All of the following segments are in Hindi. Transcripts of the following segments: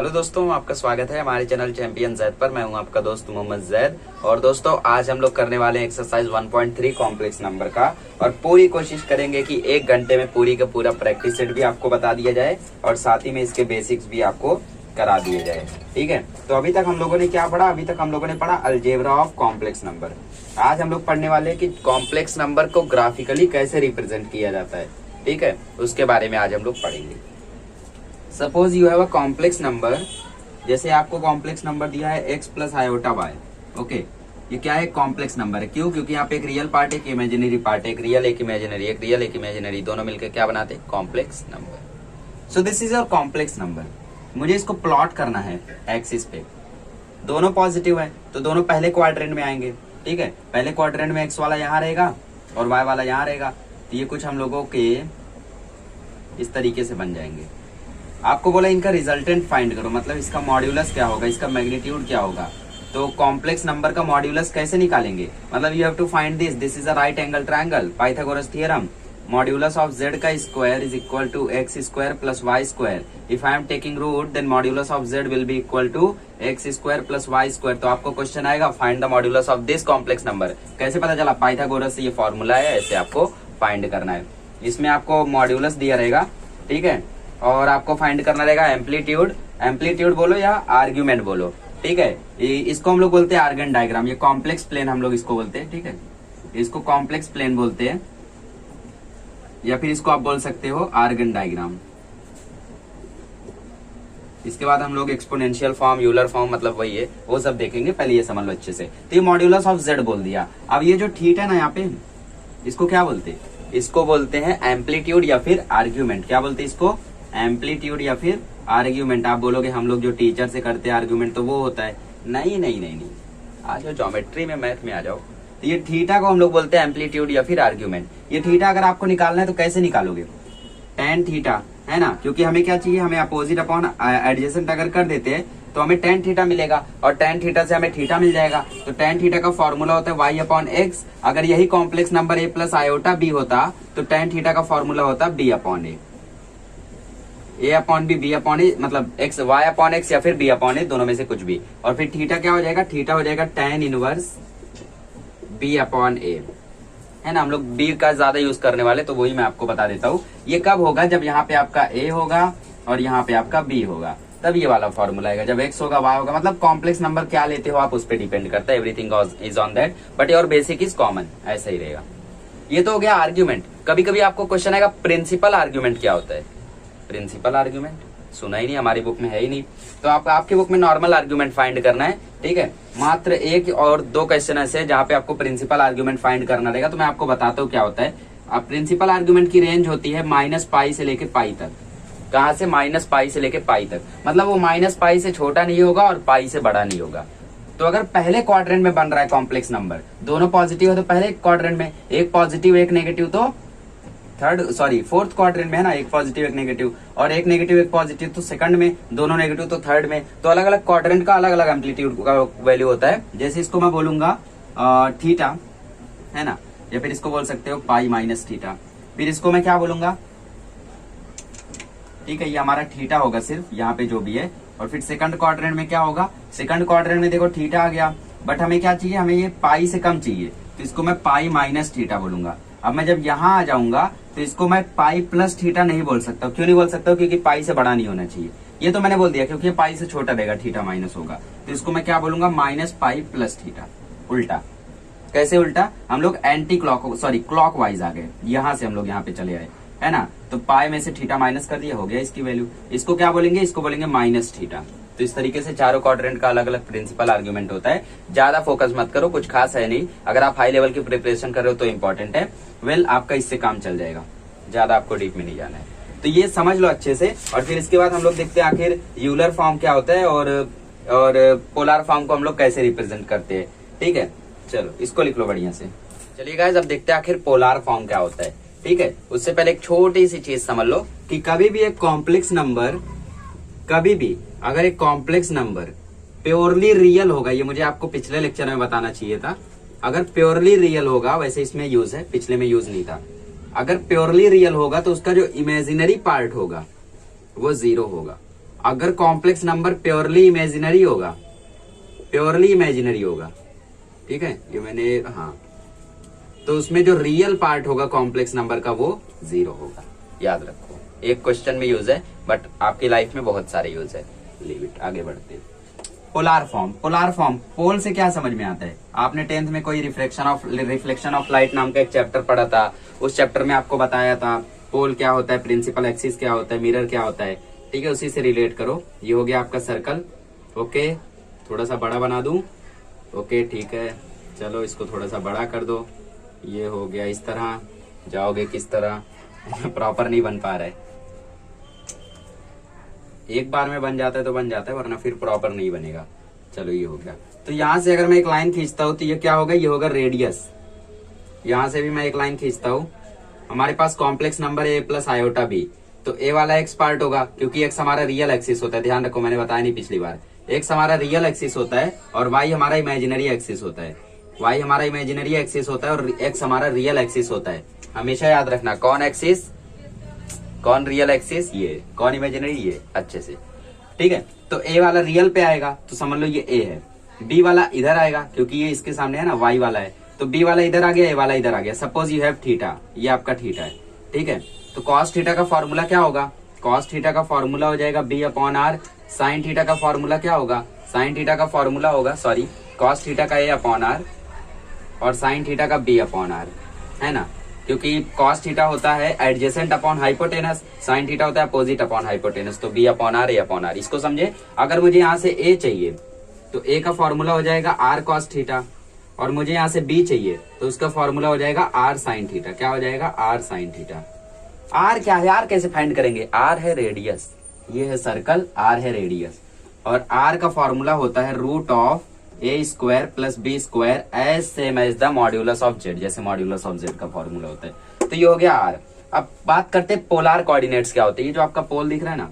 हेलो दोस्तों, आपका स्वागत है हमारे चैनल चैंपियन जैद पर। मैं हूं आपका दोस्त मोहम्मद जैद। और दोस्तों, आज हम लोग करने वाले हैं एक्सरसाइज 1.3 कॉम्प्लेक्स नंबर का। और पूरी कोशिश करेंगे कि 1 घंटे में पूरी का पूरा प्रैक्टिस सेट भी आपको बता दिया जाए और साथ ही में इसके बेसिक्स भी आपको करा दिए जाए। ठीक है, तो अभी तक हम लोगों ने क्या पढ़ा? अभी तक हम लोगों ने पढ़ा अलजेब्रा ऑफ कॉम्प्लेक्स नंबर। आज हम लोग पढ़ने वाले हैं कि कॉम्प्लेक्स नंबर को ग्राफिकली कैसे रिप्रेजेंट किया जाता है। ठीक है, उसके बारे में आज हम लोग पढ़ेंगे। Suppose you have a complex number, जैसे आपको कॉम्प्लेक्स नंबर दिया है x plus iota y. Okay, ये क्या है? कॉम्प्लेक्स नंबर है। क्यों? क्योंकि यहाँ पे एक रियल पार्ट एक इमेजिनरी पार्ट है, एक रियल एक इमेजिनरी, एक रियल एक इमेजिनरी, दोनों मिलकर क्या बनाते हैं? Complex number. So this is your complex number. मुझे इसको प्लॉट करना है एक्सिस पे। दोनों पॉजिटिव है तो दोनों पहले क्वाड्रेंट में आएंगे। ठीक है, पहले क्वाड्रेंट में x वाला यहाँ रहेगा और y वाला यहाँ रहेगा। तो ये कुछ हम लोगों के इस तरीके से बन जाएंगे। आपको बोला इनका रिजल्टेंट फाइंड करो, मतलब इसका मॉड्यूलस क्या होगा, इसका मैग्नीट्यूड क्या होगा। तो कॉम्प्लेक्स नंबर का मॉड्यूलस कैसे निकालेंगे? मतलब you have to find this is a right angle triangle, Pythagoras theorem. Modulus of z का square is equal to x square plus y square. If I am taking root then modulus of z will be equal to x square plus y square. तो आपको क्वेश्चन आएगा find the modulus of this complex number. कैसे पता चला? पाइथागोरस से ये फॉर्मूला है, ऐसे आपको फाइंड करना है। इसमें आपको मॉड्यूलस दिया रहेगा। ठीक है, और आपको फाइंड करना रहेगा एम्पलीट्यूड। एम्पलीट्यूड बोलो या आर्ग्यूमेंट बोलो। ठीक है, इसको हम लोग बोलते हैं आर्गन डायग्राम। ये कॉम्प्लेक्स प्लेन हम लोग इसको बोलते हैं। ठीक है, इसको कॉम्प्लेक्स प्लेन बोलते हैं, या फिर इसको आप बोल सकते हो आर्गन डायग्राम। इसके बाद हम लोग एक्सपोनेंशियल फॉर्म, यूलर फॉर्म, मतलब वही है, वो सब देखेंगे। पहले ये समझ लो अच्छे से। तो ये मॉड्यूलस ऑफ z बोल दिया। अब ये जो थीटा है ना यहाँ पे, इसको क्या बोलते हैं? इसको बोलते हैं एम्पलीट्यूड या फिर आर्ग्यूमेंट। क्या बोलते हैं इसको? एम्पलीट्यूड या फिर आर्ग्यूमेंट। आप बोलोगे हम लोग जो टीचर से करते हैं आर्ग्यूमेंट तो वो होता है। नहीं नहीं नहीं नहीं, आ जाओ ज्योमेट्री में, मैथ में आ जाओ। तो ये थीटा को हम लोग बोलते हैं एम्पलीट्यूड या फिर आर्ग्यूमेंट। ये थीटा अगर आपको निकालना है तो कैसे निकालोगे? टेन थीटा है ना, क्योंकि हमें क्या चाहिए? हमें अपोजिट अपॉन एडजेसेंट अगर कर देते हैं तो हमें टेन थीटा मिलेगा, और टेन थीटा से हमें थीटा मिल जाएगा। तो टेन थीटा का फॉर्मूला होता है वाई अपॉन एक्स। अगर यही complex number a plus iota b होता तो टेन थीटा का फॉर्मूला होता b upon a upon b, b upon a, मतलब एक्स, वाई अपॉन एक्स या फिर बी अपॉन ए, दोनों में से कुछ भी। और फिर थीटा क्या हो जाएगा? थीटा हो जाएगा टेन इनवर्स बी अपॉन ए, है ना। हम लोग बी का ज्यादा यूज करने वाले, तो वही मैं आपको बता देता हूँ। ये कब होगा? जब यहाँ पे आपका ए होगा और यहाँ पे आपका बी होगा, तब ये वाला फॉर्मूला आएगा। जब एक्स होगा, वाई होगा, मतलब कॉम्प्लेक्स नंबर क्या लेते हो आप उस पर डिपेंड करता है। Everything is on that, but your basic is common, ऐसा ही रहेगा। ये तो हो गया आर्ग्यूमेंट। कभी कभी आपको क्वेश्चन आएगा प्रिंसिपल आर्ग्यूमेंट क्या होता है? प्रिंसिपल आर्ग्यूमेंट सुना ही नहीं, हमारी बुक में है ही नहीं। तो आपकी बुक में नॉर्मल आर्ग्यूमेंट फाइंड करना है। ठीक है, मात्र 1 और 2 क्वेश्चन ऐसे जहां पे आपको प्रिंसिपल आर्ग्यूमेंट फाइंड करना रहेगा। तो मैं आपको बताता हूँ क्या होता है। अब प्रिंसिपल आर्ग्यूमेंट की रेंज होती है -π से लेके पाई तक। कहां से? -π से लेके पाई तक, मतलब वो -π से छोटा नहीं होगा और पाई से बड़ा नहीं होगा। तो अगर पहले क्वाड्रेंट में बन रहा है कॉम्प्लेक्स नंबर, दोनों पॉजिटिव है तो पहले क्वाड्रेंट में, एक पॉजिटिव एक नेगेटिव तो फोर्थ क्वाड्रेंट में है ना, एक पॉजिटिव एक नेगेटिव, और एक नेगेटिव एक पॉजिटिव तो सेकंड में, दोनों नेगेटिव तो थर्ड में। तो अलग अलग क्वाड्रेंट का अलग अलग एम्पलीट्यूड का वैल्यू होता है। जैसे इसको मैं बोलूंगा थीटा, है ना, या फिर इसको बोल सकते हो पाई माइनस थीटा। फिर इसको मैं क्या बोलूंगा? ठीक है, ये हमारा थीटा होगा सिर्फ, यहाँ पे जो भी है। और फिर सेकंड क्वाड्रेंट में क्या होगा? सेकंड क्वाड्रेंट में देखो थीटा आ गया, बट हमें क्या चाहिए? हमें ये पाई से कम चाहिए, तो इसको मैं पाई माइनस थीटा बोलूंगा। अब मैं जब यहाँ आ जाऊंगा तो इसको मैं पाई प्लस थीटा नहीं बोल सकता। क्यों नहीं बोल सकता? क्योंकि पाई से बड़ा नहीं होना चाहिए। ये तो मैंने बोल दिया क्योंकि पाई से छोटा रहेगा, थीटा माइनस होगा। तो इसको मैं क्या बोलूंगा? Minus pi plus theta. उल्टा। कैसे उल्टा? हम लोग क्लॉक वाइज आ गए, यहां से हम लोग यहाँ पे चले आए, है ना। तो पाई में से थीटा माइनस कर दिया, हो गया इसकी वैल्यू। इसको क्या बोलेंगे? इसको बोलेंगे माइनस थीटा। तो इस तरीके से चारों क्वाड्रेंट का अलग अलग प्रिंसिपल आर्ग्यूमेंट होता है। ज्यादा फोकस मत करो, कुछ खास है नहीं। अगर आप हाई लेवल की प्रिपरेशन कर रहे हो तो इंपॉर्टेंट है। आपका इससे काम चल जाएगा, ज्यादा आपको डीप में नहीं जाना है। तो ये समझ लो अच्छे से। और फिर इसके बाद हम लोग देखते हैं आखिर यूलर फॉर्म क्या होता है और पोलर फॉर्म को हम लोग कैसे रिप्रेजेंट करते हैं। ठीक है, चलो इसको लिख लो बढ़िया से। चलिए गाइस, अब देखते हैं आखिर पोलर फॉर्म क्या होता है। ठीक है, उससे पहले एक छोटी सी चीज समझ लो कि कभी भी एक कॉम्प्लेक्स नंबर, कभी भी अगर एक कॉम्प्लेक्स नंबर प्योरली रियल होगा, ये मुझे आपको पिछले लेक्चर में बताना चाहिए था। अगर प्योरली रियल होगा, वैसे इसमें यूज है, पिछले में यूज नहीं था। अगर प्योरली रियल होगा तो उसका जो इमेजिनरी पार्ट होगा वो 0 होगा। अगर कॉम्प्लेक्स नंबर प्योरली इमेजिनरी होगा, प्योरली इमेजिनरी होगा, ठीक है, ये मैंने, हाँ, तो उसमें जो रियल पार्ट होगा कॉम्प्लेक्स नंबर का वो 0 होगा। याद रखो, एक क्वेश्चन में यूज है बट आपकी लाइफ में बहुत सारे यूज है। लीव इट, आगे बढ़ते हैं। पोलार फॉर्म, पोलार फॉर्म, पोल से क्या समझ में आता है? आपने 10th में कोई रिफ्लेक्शन ऑफ लाइट नाम का एक चैप्टर पढ़ा था, उस चैप्टर में आपको बताया था पोल क्या होता है, प्रिंसिपल एक्सिस क्या होता है, मिरर क्या होता है, ठीक है, उसी से रिलेट करो। ये हो गया आपका सर्कल, ओके, थोड़ा सा बड़ा बना दूं, ओके ठीक है, चलो इसको थोड़ा सा बड़ा कर दो, ये हो गया इस तरह, जाओगे किस तरह प्रॉपर नहीं बन पा रहा है, एक बार में बन जाता है तो बन जाता है, वरना फिर प्रॉपर नहीं बनेगा। चलो ये हो गया। तो यहां से अगर मैं एक लाइन खींचता हूं तो ये क्या होगा, ये होगा रेडियस। यहां से भी मैं एक लाइन खींचता हूं, हमारे पास complex number A plus iota B, तो ए वाला एक्स पार्ट होगा क्योंकि एक्स हमारा रियल एक्सिस होता है, ध्यान रखो मैंने बताया नहीं पिछली बार, एक्स हमारा रियल एक्सिस होता है और वाई हमारा इमेजिनरी एक्सिस होता है, वाई हमारा इमेजिनरी एक्सिस होता है और एक्स हमारा रियल एक्सिस होता है। हमेशा याद रखना कौन एक्सिस, कौन रियल एक्सिस, ये कौन इमेजिनरी, ये अच्छे से, ठीक है। तो ए वाला रियल पे आएगा तो समझ लो ये ए है, बी वाला इधर आएगा क्योंकि ये इसके सामने है ना, वाई वाला है, तो बी वाला इधर आ गया, ए वाला इधर आ गया। सपोज यू हैव थीटा, ये आपका थीटा है, ठीक है, तो कॉस थीटा का फॉर्मूला क्या होगा, कॉस थीटा का फॉर्मूला हो जाएगा b upon r, sine theta का फॉर्मूला क्या होगा, साइन थीटा का फॉर्मूला होगा, सॉरी, कॉस थीटा का ए अपॉन आर और साइन थीटा का बी अपॉन आर, है ना, क्योंकि कॉस थीटा होता है adjacent upon hypotenuse, sine theta होता है अपोजिट अपॉन हाइपोटेनस, तो b upon r, a upon r. इसको समझे, अगर मुझे यहाँ से ए चाहिए तो ए का फॉर्मूला हो जाएगा आर कॉस थीटा, और मुझे यहाँ से बी चाहिए तो उसका फॉर्मूला हो जाएगा आर साइन थीटा। क्या हो जाएगा, आर साइन थीटा। आर क्या है, आर कैसे फाइंड करेंगे, आर है रेडियस, ये है सर्कल, आर है रेडियस, और आर का फॉर्मूला होता है root of a square plus B square as same as the modulus of z, जैसे मॉड्यूलस ऑफ जेड का फॉर्मूला होता है। तो ये हो गया आर। अब बात करते हैं पोलार कोऑर्डिनेट्स क्या होते हैं। ये जो आपका पोल दिख रहा है ना,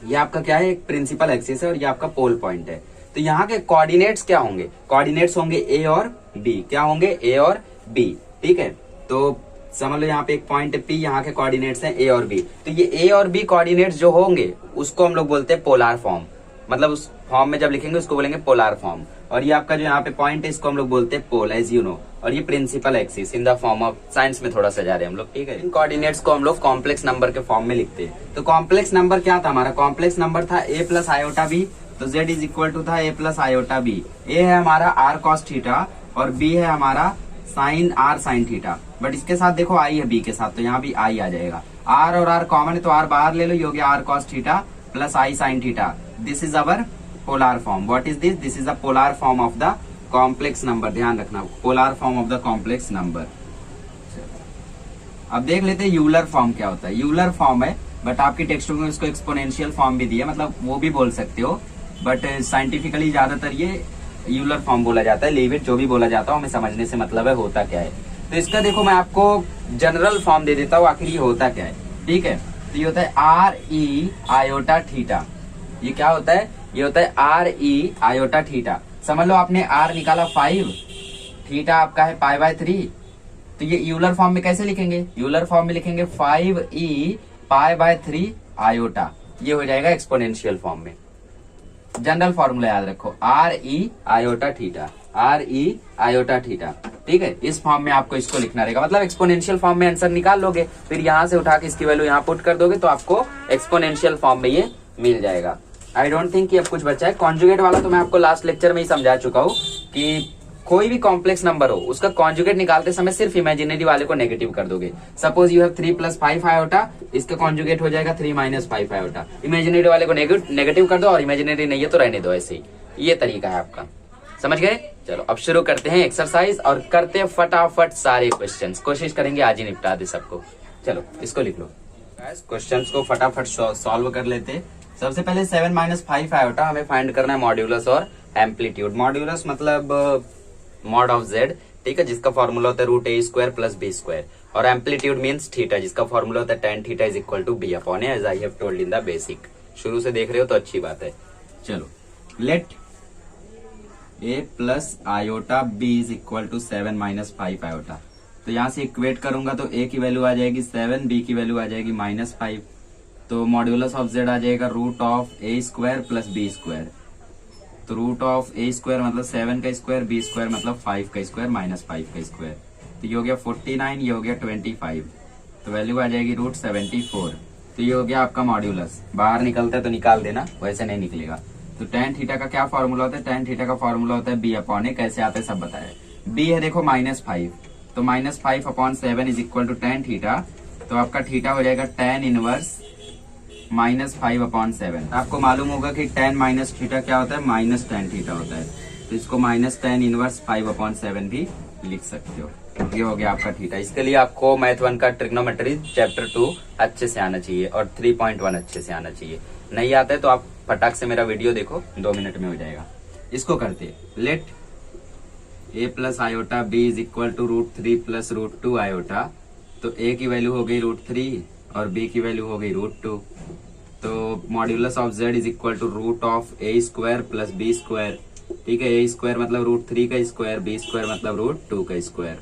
ये आपका क्या है, एक प्रिंसिपल एक्सिस है और ये आपका पोल पॉइंट है। तो यहाँ के कोऑर्डिनेट्स क्या होंगे, कोऑर्डिनेट्स होंगे ए और बी। क्या होंगे, ए और बी, ठीक है। तो समझ लो यहाँ पे एक पॉइंट पी, यहाँ के कोऑर्डिनेट्स हैं ए और बी। तो ये ए और बी कोऑर्डिनेट्स जो होंगे उसको हम लोग बोलते हैं पोलार फॉर्म, मतलब उस फॉर्म में जब लिखेंगे उसको बोलेंगे पोलार फॉर्म। और ये आपका जो यहाँ पे पॉइंट है इसको हम लोग बोलते हैं पोल, एज यू नो। और ये principal axis in the form of, science में थोड़ा सा जा रहे हैं हम लोग, ठीक है। इन कोऑर्डिनेट्स को हम लोग कॉम्प्लेक्स नंबर के फॉर्म में लिखते हैं। तो कॉम्प्लेक्स नंबर क्या था हमारा, कॉम्प्लेक्स नंबर था ए प्लस आयोटा बी, तो z इज इक्वल टू था a plus iota b. A है हमारा आर कॉस थीटा और बी है हमारा sine r sine theta, but इसके साथ देखो आई है बी के साथ, तो यहाँ भी आई आ जाएगा। आर और आर कॉमन है तो आर बाहर ले लो, ये हो गया r cos theta plus i sine theta. This is our polar form. What is this, this is the polar form of the complex number, ध्यान रखना, polar form of the complex number. अब देख लेते हैं यूलर फॉर्म क्या होता है। यूलर फॉर्म है बट आपकी टेक्स्ट बुक में इसको एक्सपोनेंशियल फॉर्म भी दिया, मतलब वो भी बोल सकते हो, बट साइंटिफिकली ज्यादातर ये यूलर फॉर्म बोला जाता है। लीव इट, जो भी बोला जाता है हमें समझने से मतलब है होता क्या है। तो इसका देखो मैं आपको जनरल फॉर्म दे देता हूँ, आखिर ये होता क्या है, ठीक है। तो ये होता है आर ई आयोटा थीटा। ये क्या होता है, ये होता है आर ई आयोटा थीटा। समझ लो आपने आर निकाला 5, थीटा आपका है पाई बाय 3, तो ये यूलर फॉर्म में कैसे लिखेंगे, यूलर फॉर्म में लिखेंगे 5e पाई बाय 3 आयोटा। ये हो जाएगा एक्सपोनेंशियल फॉर्म में। जनरल फॉर्मूला याद रखो, are e iota theta, are e iota theta, ठीक है। इस फॉर्म में आपको इसको लिखना रहेगा, मतलब एक्सपोनेंशियल फॉर्म में आंसर निकाल लोगे, फिर यहाँ से उठा के इसकी वैल्यू यहाँ पुट कर दोगे तो आपको एक्सपोनेंशियल फॉर्म में ये मिल जाएगा। आई डोंट थिंक कि अब कुछ बचा है। कॉन्जुगेट वाला तो मैं आपको लास्ट लेक्चर में ही समझा चुका हूँ कि कोई भी कॉम्प्लेक्स नंबर हो उसका कॉन्जुगेट निकालते समय सिर्फ इमेजिनरी वाले को नेगेटिव कर दोगे। Suppose you have 3 plus 5 iota, इसका कॉन्जुगेट हो जाएगा 3 माइनस 5 आयोटा। इमेजिनरी वाले को नेगेटिव कर दो और इमेजिनरी नहीं है तो रहने दो ऐसे ही। ये तरीका है आपका, समझ गए। चलो अब शुरू करते हैं एक्सरसाइज और करते हैं फटाफट सारे क्वेश्चंस। कोशिश करेंगे आज ही निपटा दे सबको। चलो इसको लिख लो, क्वेश्चंस को फटाफट सॉल्व कर लेते हैं। सबसे पहले 7 माइनस 5 आयोटा हमें फाइंड करना है मॉड्यूलस और एम्पलीट्यूड। मॉड्यूलस मतलब मॉड ऑफ जेड, ठीक है, जिसका फॉर्मूला होता है root a square plus B square, और एम्पलीट्यूड मींस थीटा, जिसका फॉर्मूला होता है tan theta is equal to b upon a, as I have told in the basic. शुरू से देख रहे हो तो अच्छी बात है। चलो let a plus iota b is equal to 7 minus 5 iota. तो यहां से इक्वेट करूंगा तो ए की वैल्यू आ जाएगी 7, बी की वैल्यू आ जाएगी -5, तो मॉड्यूलस ऑफ जेड आ जाएगा root of a square plus B square. तो रूट ऑफ ए स्क्वायर मतलब 7 का स्क्वायर, बी स्क्वायर मतलब 5 का स्क्वायर माइनस 5 का स्क्वायर। तो ये हो गया 49, ये हो गया 25, तो वैल्यू आ जाएगी रूट 74। तो ये हो गया आपका मॉड्यूलस। बाहर निकलता है तो निकाल देना, वैसे नहीं निकलेगा। तो tan थीटा का क्या फॉर्मूला होता है? tan थीटा का फॉर्मूला होता है b अपॉन ए। कैसे आता है सब बताया। b है देखो -5, तो -5 upon 7 is equal to tan theta. तो आपका थीटा हो जाएगा tan इनवर्स -5 अपॉन 7। आपको मालूम होगा कि tan माइनस थीटा क्या होता है? माइनस tan थीटा होता है। तो इसको माइनस tan इनवर्स 5 अपॉन 7 भी लिख सकते हो। ये हो गया आपका थीटा। इसके लिए आपको मैथ 1 का ट्रिग्नोमेट्री चैप्टर 2 अच्छे से आना चाहिए और 3.1 अच्छे से आना चाहिए। नहीं आता है तो आप फटाक से मेरा वीडियो देखो, 2 मिनट में हो जाएगा। इसको करते let a plus iota b is equal to √3 plus √2 iota. तो a की वैल्यू हो गई √3 और b की वैल्यू हो गई √2। तो modulus of z is equal to root of a square plus b square. ठीक है, a स्क्वायर मतलब √3 का स्क्वायर, b स्क्वायर मतलब √2 का स्क्वायर।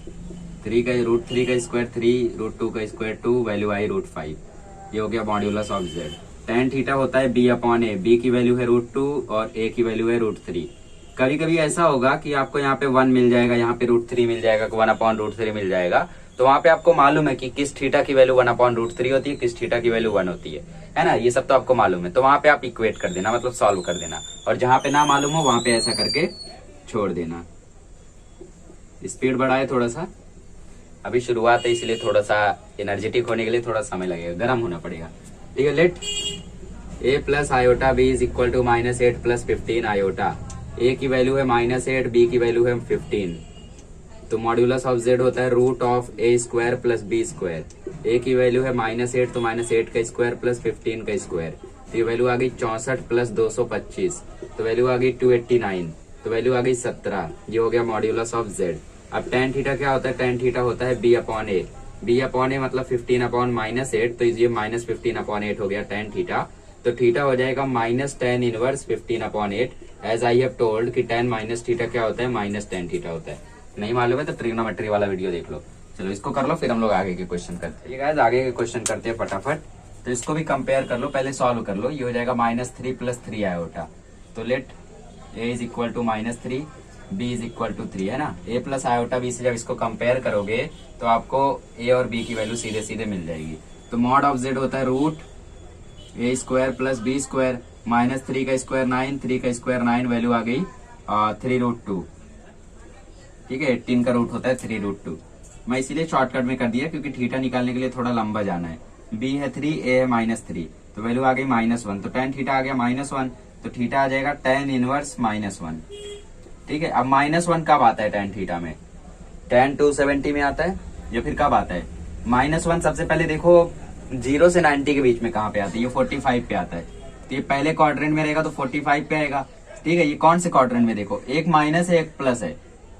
√3 का स्क्वायर 3, √2 का स्क्वायर 2, वैल्यू आई √5। ये हो गया modulus of z। tan theta होता है b अपॉन ए। b की वैल्यू है √2 और a की वैल्यू है √3। कभी कभी ऐसा होगा कि आपको यहाँ पे 1 मिल जाएगा, यहाँ पे √3 मिल जाएगा, 1 अपॉन √3 मिल जाएगा। तो वहां पे आपको मालूम है कि किस थीटा की वैल्यू 1 अपॉन √3 होती है, किस थीटा की वैल्यू 1 होती है ना। ये सब तो आपको मालूम है। तो वहां पे आप इक्वेट कर देना, मतलब सॉल्व कर देना। और जहां पे ना मालूम हो वहां पे ऐसा करके छोड़ देना। स्पीड बढ़ाए थोड़ा सा, अभी शुरुआत है इसलिए थोड़ा सा एनर्जेटिक होने के लिए थोड़ा समय लगेगा, गर्म होना पड़ेगा। ठीक है, let a plus iota b is equal to -8 plus 15 iota. a की वैल्यू है -8, b की वैल्यू है 15। तो मॉड्यूलस ऑफ z होता है root of a square plus b square. a की वैल्यू है -8, तो -8 का स्क्वायर प्लस 15 का स्क्वायर। तो ये वैल्यू आ गई 64 प्लस 225, तो वैल्यू आ गई 289, तो वैल्यू आ गई 17। ये हो गया मॉड्यूलस ऑफ z। अब tan थीटा क्या होता है? tan थीटा होता है b upon A. b upon a मतलब 15 अपॉन -8, तो ये -15 अपॉन 8 हो गया tan थीटा। तो थीटा हो जाएगा -tan inverse 15 upon 8। As I have told कि tan माइनस थीटा क्या होता है? -tan थीटा होता है। नहीं मालूम है तो ट्रिग्नोमेट्री वाला वीडियो देख लो। चलो इसको कर लो, फिर हम लोग आगे के क्वेश्चन करते हैं। गाइस आगे के क्वेश्चन करते हैं फटाफट। तो इसको भी कंपेयर कर लो, पहले सॉल्व कर लो। ये हो जाएगा -3 प्लस 3 आयोटा। तो let a is equal to -3, b is equal to 3, है ना। a प्लस आयोटा b से जब इसको कंपेयर करोगे तो आपको a और b की वैल्यू सीधे सीधे मिल जाएगी। तो मॉड ऑफ z होता है root a square plus b square, -3 का स्क्वायर 9, 3 का स्क्वायर 9, वैल्यू आ गई 3√2। ठीक है, 18 का रूट होता है 3√2। मैं इसीलिए शॉर्टकट में कर दिया क्योंकि थीटा निकालने के लिए थोड़ा लंबा जाना है। b है 3, a है -3, तो वैल्यू आ गई -1। तो tan थीटा आ गया -1, तो थीटा आ जाएगा tan इनवर्स -1। ठीक है, अब -1 कब आता है tan थीटा में? tan 270 में आता है या फिर कब आता है? -1 सबसे पहले देखो 0 से 90 के बीच में कहाँ पे आता है? ये 45 पे आता है। तो ये पहले क्वाड्रेंट में रहेगा तो 45 पे आएगा। ठीक है, ये कौन से क्वाड्रेंट में? देखो एक माइनस है एक प्लस है,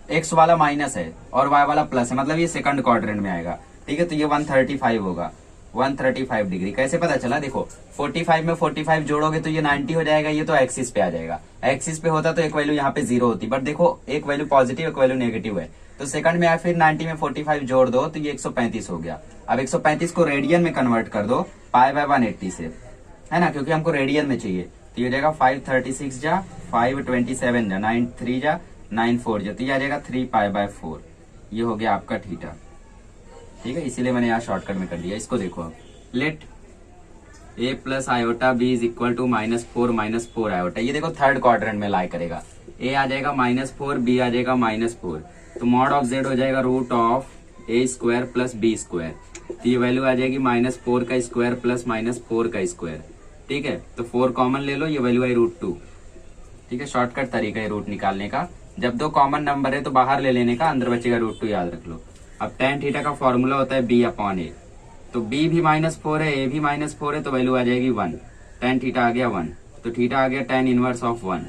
एक्स वाला माइनस है और वाई वाला प्लस है, मतलब ये सेकंड क्वाड्रेंट में आएगा। ठीक है, तो ये 135 होगा, 135 डिग्री। कैसे पता चला? देखो 45 में 45 जोड़ोगे तो ये 90 हो जाएगा। ये तो एक्सिस पे आ जाएगा। एक्सिस पे होता तो एक वैल्यू यहाँ पे 0 होती, बट देखो एक वैल्यू पॉजिटिव एक वैल्यू नेगेटिव है, तो सेकंड में आया, फिर 90 में 45 जोड़ दो तो ये 135 हो गया। अब 135 को रेडियन में कन्वर्ट कर दो π/180 से, है ना, क्योंकि हमको रेडियन में चाहिए। तो ये जाएगा 536 जा 527 जा 93 जा 94 जा, तो ये आ जाएगा 3π/4। ये हो गया आपका थीटा। ठीक है, इसीलिए मैंने यहाँ शॉर्टकट में कर दिया। इसको देखो अब, let a plus iota b is equal to -4 iota. ये देखो थर्ड क्वाड्रेंट में लाई करेगा। a आ जाएगा -4, b आ जाएगा -4। तो मॉड ऑफ z हो जाएगा root of a square plus b square. तो ये वैल्यू आ जाएगी -4 का स्क्वायर प्लस -4 का स्क्वायर। ठीक है, तो 4 कॉमन ले लो, ये वैल्यू आई √2। ठीक है, शॉर्टकट तरीका है रूट निकालने का। जब दो कॉमन नंबर है तो बाहर ले लेने का, अंदर बचेगा √2, याद रख लो। अब tan थीटा का फॉर्मूला होता है b अपॉन ए। तो b भी -4 है, a भी -4 है, तो वैल्यू आ जाएगी 1। tan थीटा आ गया 1, तो थीटा आ गया tan इनवर्स ऑफ 1।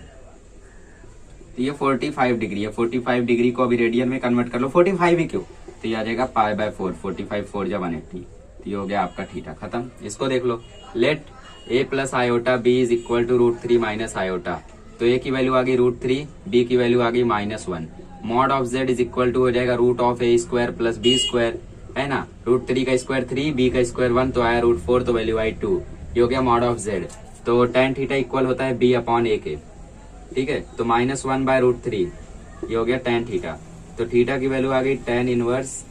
तो ये 45 डिग्री है। 45 डिग्री को अभी रेडियन में कन्वर्ट कर लो। 45 ही क्यों? तो ये आ जाएगा π/4, 45 4 जा 180। तो ये हो गया आपका थीटा, खत्म। इसको देख लो, let a plus iota b is equal to √3 minus iota. तो a की वैल्यू आ गई √3, b की वैल्यू आ गई -1। Mod of z is equal to हो जाएगा root of a square plus b square, है ना। √3 का स्क्वायर 3, b का स्क्वायर 1, तो आया √4, तो वैल्यू आई 2। ये हो गया मॉड ऑफ जेड। तो टेन थीटा इक्वल होता है बी अपॉन ए के, ठीक है। तो -1/√3 ये हो गया टेन थीटा। तो थीटा की वैल्यू आ गई टेन इनवर्स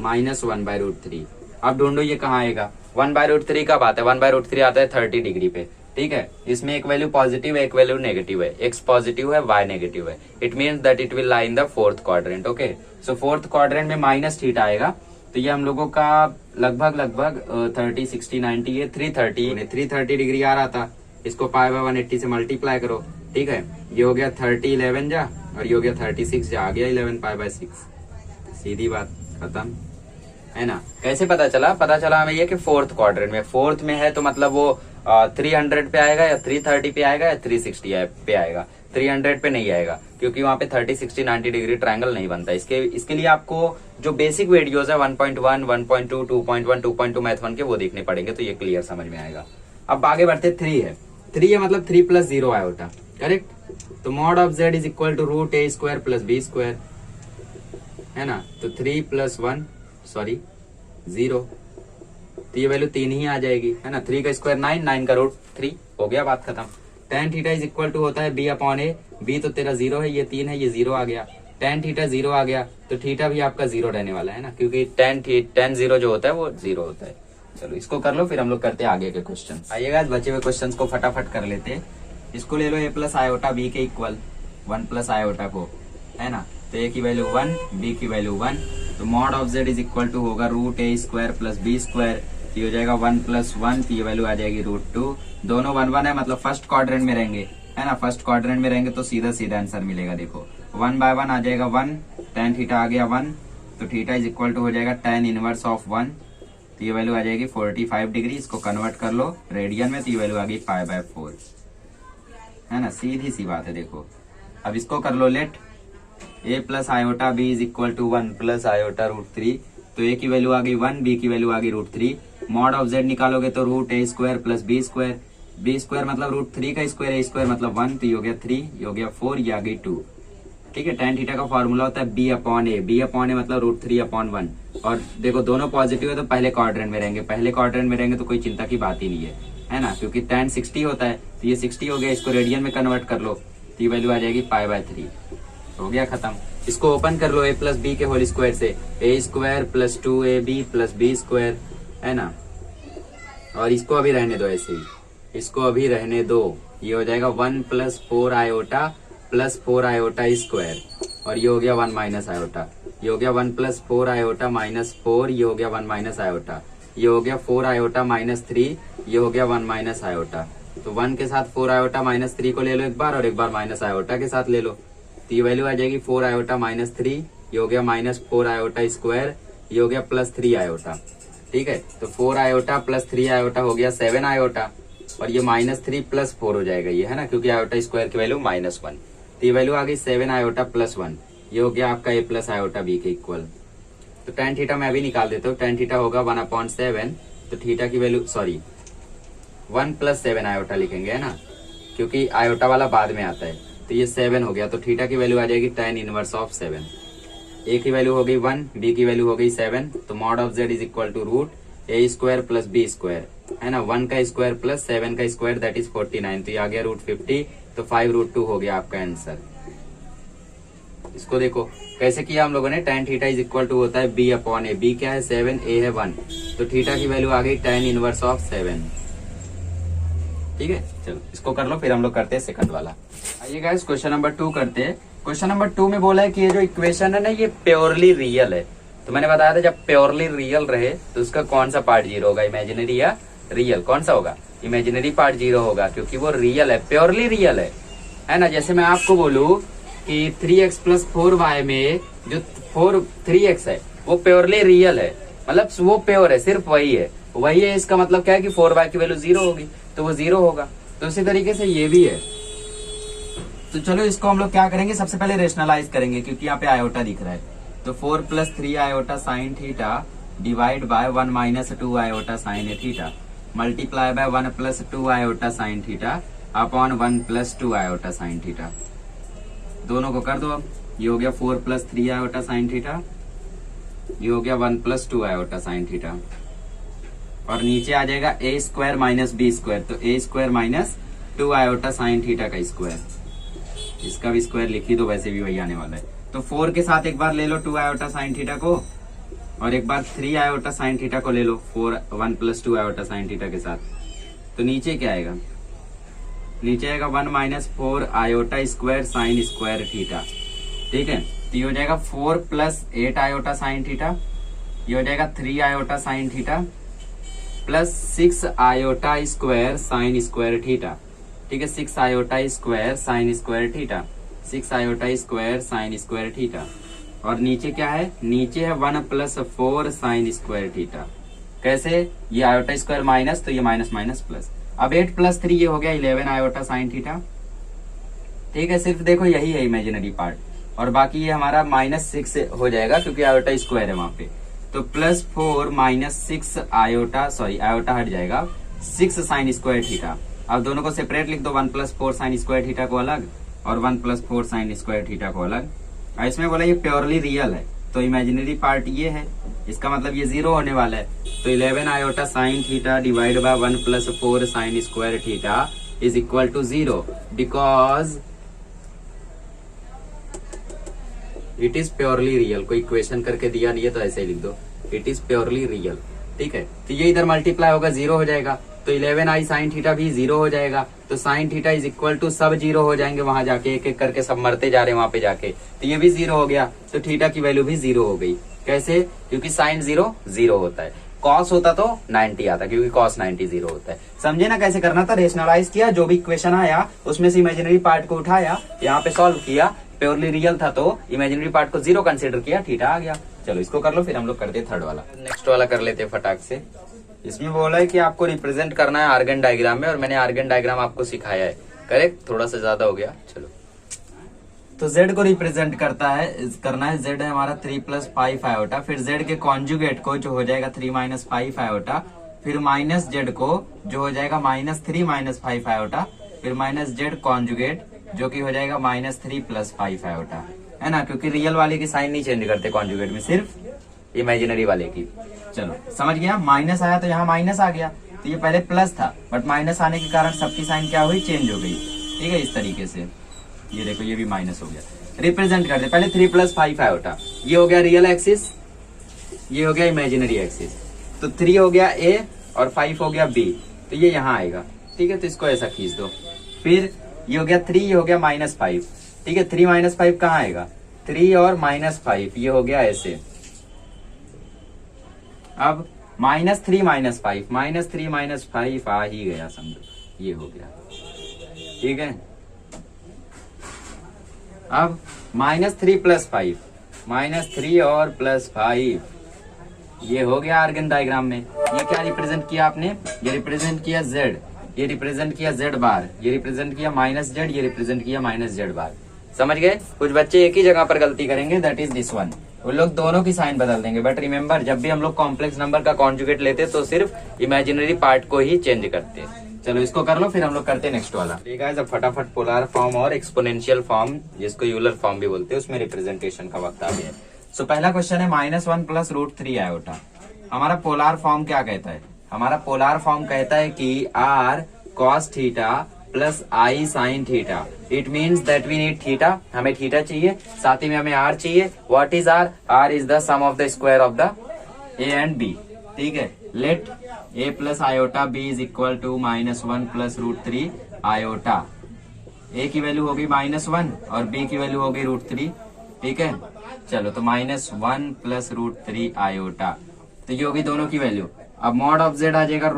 -1/√3। अब ढूंढो ये कहाँ आएगा। 1/√3 कब आता है, 1/√3 आता है 30 डिग्री पे, ठीक है। इसमें एक वैल्यू पॉजिटिव है, एक वैल्यू नेगेटिव है, एक्स पॉजिटिव है, वाई नेगेटिव है। It means that it will lie in the fourth quadrant. Okay, so fourth quadrant में माइनस थीटा आएगा। तो ये हम लोगों का लगभग 30, 60, 90, ये 330 डिग्री आ रहा था। इसको π/180 से मल्टीप्लाई करो, ठीक है। ये हो गया 30 11 जा, और ये हो गया 36 जा, आ गया 11 π/6। सीधी बात, खत्म, है ना। कैसे पता चला, पता चला हमें ये कि फोर्थ क्वाड्रेंट में, फोर्थ में है तो मतलब वो 300 पे आएगा या 330 पे आएगा या 360 पे आएगा। 300 पे नहीं आएगा क्योंकि वहां पे 30, 60, 90 डिग्री ट्रायंगल नहीं बनता। इसके लिए आपको जो बेसिक वीडियोस है 1.1, 1.2, 2.1, 2.2 मैथ 1 के वो देखने पड़ेंगे, तो ये क्लियर समझ में आएगा। अब आगे बढ़ते 3 है। 3 है मतलब 3 + 0 आयोटा, करेक्ट। तो mod of z is equal to √a² + b², है ना। तो 3 + 1 सॉरी 0, तो ये वैल्यू 3 ही आ जाएगी, है ना। 3 का स्क्वायर 9, 9 का √3, हो गया बात खत्म। Tan theta is equal to होता है बी अपॉन ए। बी तो तेरा 0 है, ये 3 है, ये 0 आ गया। टेन थीटा 0 आ गया, तो थीटा भी आपका 0 रहने वाला है ना, क्योंकि टेन 0 जो होता है वो 0 होता है। चलो इसको कर लो, फिर हम लोग करते हैं आगे के क्वेश्चन। आइएगा बचे हुए क्वेश्चन को फटाफट कर लेते हैं। इसको ले लो a + आयोटा b के इक्वल 1 + आयोटा को, है ना। तो a की वैल्यू 1, b की वैल्यू 1। तो mod of z is equal to होगा √a² + b², ये हो जाएगा 1 + 1, तो ये वैल्यू आ जाएगी √2। दोनों 1 1 है, मतलब फर्स्ट क्वाड्रेंट में रहेंगे, है ना। फर्स्ट क्वाड्रेंट में रहेंगे तो सीधा सीधा आंसर मिलेगा। देखो 1/1 आ जाएगा 1, टेन थीटा आ गया 1, तो थीटा इज इक्वल टू हो जाएगा टेन इनवर्स ऑफ 1, तो ये वैल्यू आ जाएगी 45 डिग्री। इसको कन्वर्ट कर लो रेडियन में, तो ये वैल्यू आ गई π/4, है ना। सीधी सी बात है। देखो अब इसको कर लो let a + iota b is equal to 1 + iota √3। तो a की वैल्यू आ गई 1, b की वैल्यू आ गई √3। मॉड ऑफ z निकालोगे तो √a² + b², b² मतलब √3 का स्क्वायर, a² मतलब 1, तो ये हो गया 3, ये हो गया 4, ये आ गई 2, ठीक है। टेन थीटा का फॉर्मूला होता है b upon a। b upon a मतलब √3/1। और देखो दोनों पॉजिटिव है तो पहले क्वाड्रेंट में रहेंगे, पहले क्वाड्रेंट में रहेंगे तो कोई चिंता की बात ही नहीं है ना, क्योंकि टेन 60 होता है, तो ये 60 हो गया। इसको रेडियन में कन्वर्ट कर लो, तो ये वैल्यू आ जाएगी π/3, हो गया खत्म। इसको ओपन कर लो a + b के होल स्क्वायर से, a² + 2ab + b², है ना। और इसको अभी रहने दो ऐसे ही, इसको अभी रहने दो। ये हो जाएगा 1 + 4 आयोटा + 4 आयोटा स्क्वायर, और ये हो गया 1 - आयोटा। ये हो गया 1 + 4 आयोटा -4, ये हो गया 1 - आयोटा। ये हो गया 4 आयोटा -3, ये हो गया 1 - आयोटा। तो 1 के साथ 4 आयोटा -3 को ले लो एक बार, और एक बार माइनस आयोटा के साथ ले लो, तो ये वैल्यू आ जाएगी 4 आयोटा -3, ये हो गया -4 आयोटा स्क्वायर, ये हो गया +3 आयोटा, ठीक है। तो 4 आयोटा + 3 आयोटा हो गया 7 आयोटा, और ये -3 + 4 हो जाएगा ये, है ना, क्योंकि आयोटा स्क्वायर की वैल्यू -1। तो ये वैल्यू आ गई 7 आयोटा + 1, ये हो गया आपका a + आयोटा b के इक्वल। तो टेन थीटा मैं अभी निकाल देता हूँ। टेन थीटा होगा 1/7, तो थीटा की वैल्यू 1 + 7 आयोटा लिखेंगे, है ना, क्योंकि आयोटा वाला बाद में आता है। तो ये 7 हो गया, तो थीटा की वैल्यू आ जाएगी टेन इनवर्स ऑफ 7। a की वैल्यू हो गई 1, b की वैल्यू हो गई 7। तो mod of z is equal to √a² + b², है ना। 1 का स्क्वायर + 7 का स्क्वायर, दैट इज 49, तो ये आ गया √50। तो 5√2 हो गया आपका आंसर। इसको देखो कैसे किया हम लोगों ने। Tan theta is equal to होता है b अपॉन a। b क्या है 7, a है 1, तो थीटा की वैल्यू आ गई टेन इनवर्स ऑफ 7, ठीक है। चलो इसको कर लो, फिर हम लोग करते हैं सेकंड वाला। आइए गाइस क्वेश्चन नंबर 2 करते हैं। क्वेश्चन नंबर 2 में बोला है कि ये जो इक्वेशन है ना, ये प्योरली रियल है। तो मैंने बताया था जब प्योरली रियल रहे तो उसका कौन सा पार्ट 0 होगा, इमेजिनरी या रियल, कौन सा होगा, इमेजिनरी पार्ट 0 होगा, क्योंकि वो रियल है, प्योरली रियल है ना। जैसे मैं आपको बोलूं कि 3x + 4y में जो 3x है वो प्योरली रियल है, मतलब वो प्योर है, सिर्फ वही है। इसका मतलब क्या है कि 4y की वैल्यू 0 होगी, तो वो 0 होगा। तो उसी तरीके से ये भी है। तो चलो इसको हम लोग क्या करेंगे, सबसे पहले रेशनलाइज करेंगे, क्योंकि यहाँ पे आयोटा दिख रहा है। तो 4 + 3 iota sine theta divide by 1 - 2 iota sign A theta multiply by 1 + 2 iota sine theta upon 1 + 2 iota sine theta. दोनों को कर दो अब। ये हो गया 4 + 3 आयोटा साइन थीटा, ये हो गया 1 + 2 आयोटा साइन थीटा। और नीचे आ जाएगा A square minus B square, तो A square minus 2 iota sine theta का स्क्वायर, इसका भी स्क्वायर लिख ही दो, वैसे भी वही आने वाला है। तो 4 के साथ एक बार ले लो 2 आयोटा साइन थीटा को, और एक बार 3 आयोटा साइन थीटा को ले लो 1 प्लस 2 आयोटा साइन थीटा के साथ। तो नीचे क्या आएगा, नीचे आएगा 1 minus 4 iota square sine square theta, ठीक है। तो ये हो जाएगा 4 प्लस 8 आयोटा साइन थीटा, ये हो जाएगा 3 iota sine theta plus 6 iota square sine square theta, ठीक है। 6 iota square sine square theta, 6 iota square sine square theta, और नीचे क्या है, नीचे है 1 प्लस 4 साइन स्क्वायर थीटा। कैसे, ये आयोटा स्क्वायर माइनस, तो ये माइनस माइनस प्लस। अब 8 प्लस 3 ये हो गया 11 आयोटा साइन थीटा, ठीक है। सिर्फ देखो यही है इमेजिनरी पार्ट, और बाकी ये हमारा -6 हो जाएगा क्योंकि आयोटा स्क्वायर है वहां पे। तो plus 4 minus 6 iota, sorry iota हट जाएगा, 6 साइन स्क्वायर थीटा। अब दोनों को सेपरेट लिख दो, 1 प्लस 4 साइन स्क्वायर थीटा को अलग और 1 प्लस 4 साइन स्क्वायर थीटा को अलग। और इसमें बोला ये प्योरली रियल है, तो इमेजिनरी पार्ट ये है, इसका मतलब ये 0 होने वाला है। तो 11 iota sine theta divide by 1 plus 4 sine square theta is equal to 0 because it is purely real. कोई इक्वेशन करके दिया नहीं है तो ऐसे ही लिख दो, इट इज प्योरली रियल, ठीक है। तो ये इधर मल्टीप्लाई होगा 0 हो जाएगा, तो 11 आई साइन थीटा भी 0 हो जाएगा। तो sine theta is equal to सब 0 हो जाएंगे, वहां जाके एक एक करके सब मरते जा रहे हैं वहां पे जाके, तो ये भी 0 हो गया। तो थीटा की वैल्यू भी 0 हो गई। कैसे, क्योंकि साइन 0 होता है, कॉस होता तो 90 आता, क्योंकि कॉस 90 0 होता है। समझे ना कैसे करना था, रेशनलाइज किया, जो भी इक्वेशन आया उसमें से इमेजिनरी पार्ट को उठाया, यहाँ पे सॉल्व किया। प्योरली रियल था तो इमेजिनरी पार्ट को 0 कंसीडर किया, थीटा आ गया। चलो इसको कर लो, फिर हम लोग करते थर्ड वाला। नेक्स्ट वाला कर लेते फटाक से। इसमें बोला है कि आपको रिप्रेजेंट करना है आर्गन डायग्राम में, और मैंने आर्गन डायग्राम आपको सिखाया है, करेक्ट। थोड़ा सा ज्यादा हो गया, चलो। तो z को रिप्रेजेंट करना है, z है हमारा 3 प्लस 5 आयोटा, फिर z के कॉन्जुगेट को जो हो जाएगा 3 माइनस 5 आयोटा, फिर माइनस z को जो हो जाएगा -3 माइनस 5 आयोटा, फिर माइनस z कॉन्जुगेट जो कि हो जाएगा -3 प्लस 5 आयोटा, है ना। क्योंकि रियल वाले की साइन नहीं चेंज करते कॉन्जुगेट में, सिर्फ इमेजिनरी वाले की। चलो समझ गया, माइनस आया तो यहाँ माइनस आ गया, तो ये पहले प्लस था बट माइनस आने के कारण सबकी साइन क्या हुई, चेंज हो गई, ठीक है। इस तरीके से ये देखो, ये भी माइनस हो गया। रिप्रेजेंट करते पहले 3 प्लस 5 आयोटा, ये हो गया रियल एक्सिस, ये हो गया इमेजिनरी एक्सिस। तो 3 हो गया ए और 5 हो गया बी, तो ये यहाँ आएगा, ठीक है। तो इसको ऐसा खींच दो। फिर ये हो गया 3, ये हो गया -5, ठीक है। 3 माइनस 5 कहाँ आएगा, 3 और -5, ये हो गया ऐसे। अब -3 माइनस 5, -3 माइनस 5 आ ही गया, समझो ये हो गया, ठीक है। अब -3 प्लस 5, -3 और +5, ये हो गया आर्गन डायग्राम में। ये क्या रिप्रेजेंट किया आपने, ये रिप्रेजेंट किया z, ये रिप्रेजेंट किया z बार, ये रिप्रेजेंट किया -z, ये रिप्रेजेंट किया -z बार। समझ गए। कुछ बच्चे एक ही जगह पर गलती करेंगे, दैट इज दिस वन, वो लोग दोनों की साइन बदल देंगे। बट रिमेंबर, जब भी हम लोग कॉम्प्लेक्स नंबर का कॉन्जुगेट लेते तो सिर्फ इमेजिनरी पार्ट को ही चेंज करते। चलो इसको कर लो, फिर हम लोग करते हैं नेक्स्ट वाला। ठीक है, जब फटाफट पोलर फॉर्म और एक्सपोनेंशियल फॉर्म, जिसको यूलर फॉर्म भी बोलते हैं, उसमें रिप्रेजेंटेशन का वक्त आ गया है। सो पहला क्वेश्चन है -1 प्लस √3 आयोटा। हमारा पोलर फॉर्म क्या कहता है, हमारा पोलर फॉर्म कहता है कि r cos theta plus i sin theta. It means that we need theta, हमें थीटा चाहिए, साथ ही में हमें r चाहिए। What is r? r is the sum of the square of the a and b। ठीक है, let a plus iota b is equal to -1 plus √3 iota. a की वैल्यू होगी -1 और b की वैल्यू होगी √3। ठीक है, चलो तो -1 प्लस √3 आयोटा, तो ये होगी दोनों की वैल्यू। अब मॉड ऑफ z आ जाएगा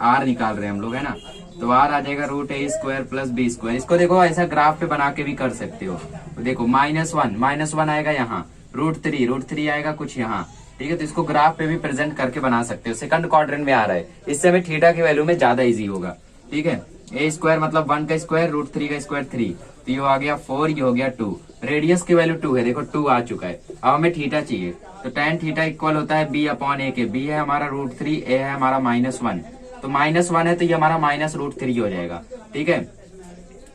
r निकाल रहे हैं हम लोग, है ना, तो r आ जाएगा √a² प्लस b²। इसको देखो ऐसा ग्राफ पे बना के भी कर सकते हो। तो देखो -1 आएगा यहाँ, √3 आएगा कुछ यहाँ। ठीक है, तो इसको ग्राफ पे भी प्रेजेंट करके बना सकते हो। सेकंड क्वाड्रेंट में आ रहा है, इससे हमें थीटा की वैल्यू में ज्यादा इजी होगा। ठीक है, a² मतलब 1 का स्क्वायर, √3 का स्क्वायर 3, तो ये आ गया 4, ये हो गया 2। रेडियस की वैल्यू 2 है, देखो 2 आ चुका है। अब हमें थीटा चाहिए, तो tan थीटा इक्वल होता है b/a के। b है हमारा √3, a है हमारा -1, तो -1 है तो ये हमारा -√3 हो जाएगा। ठीक है,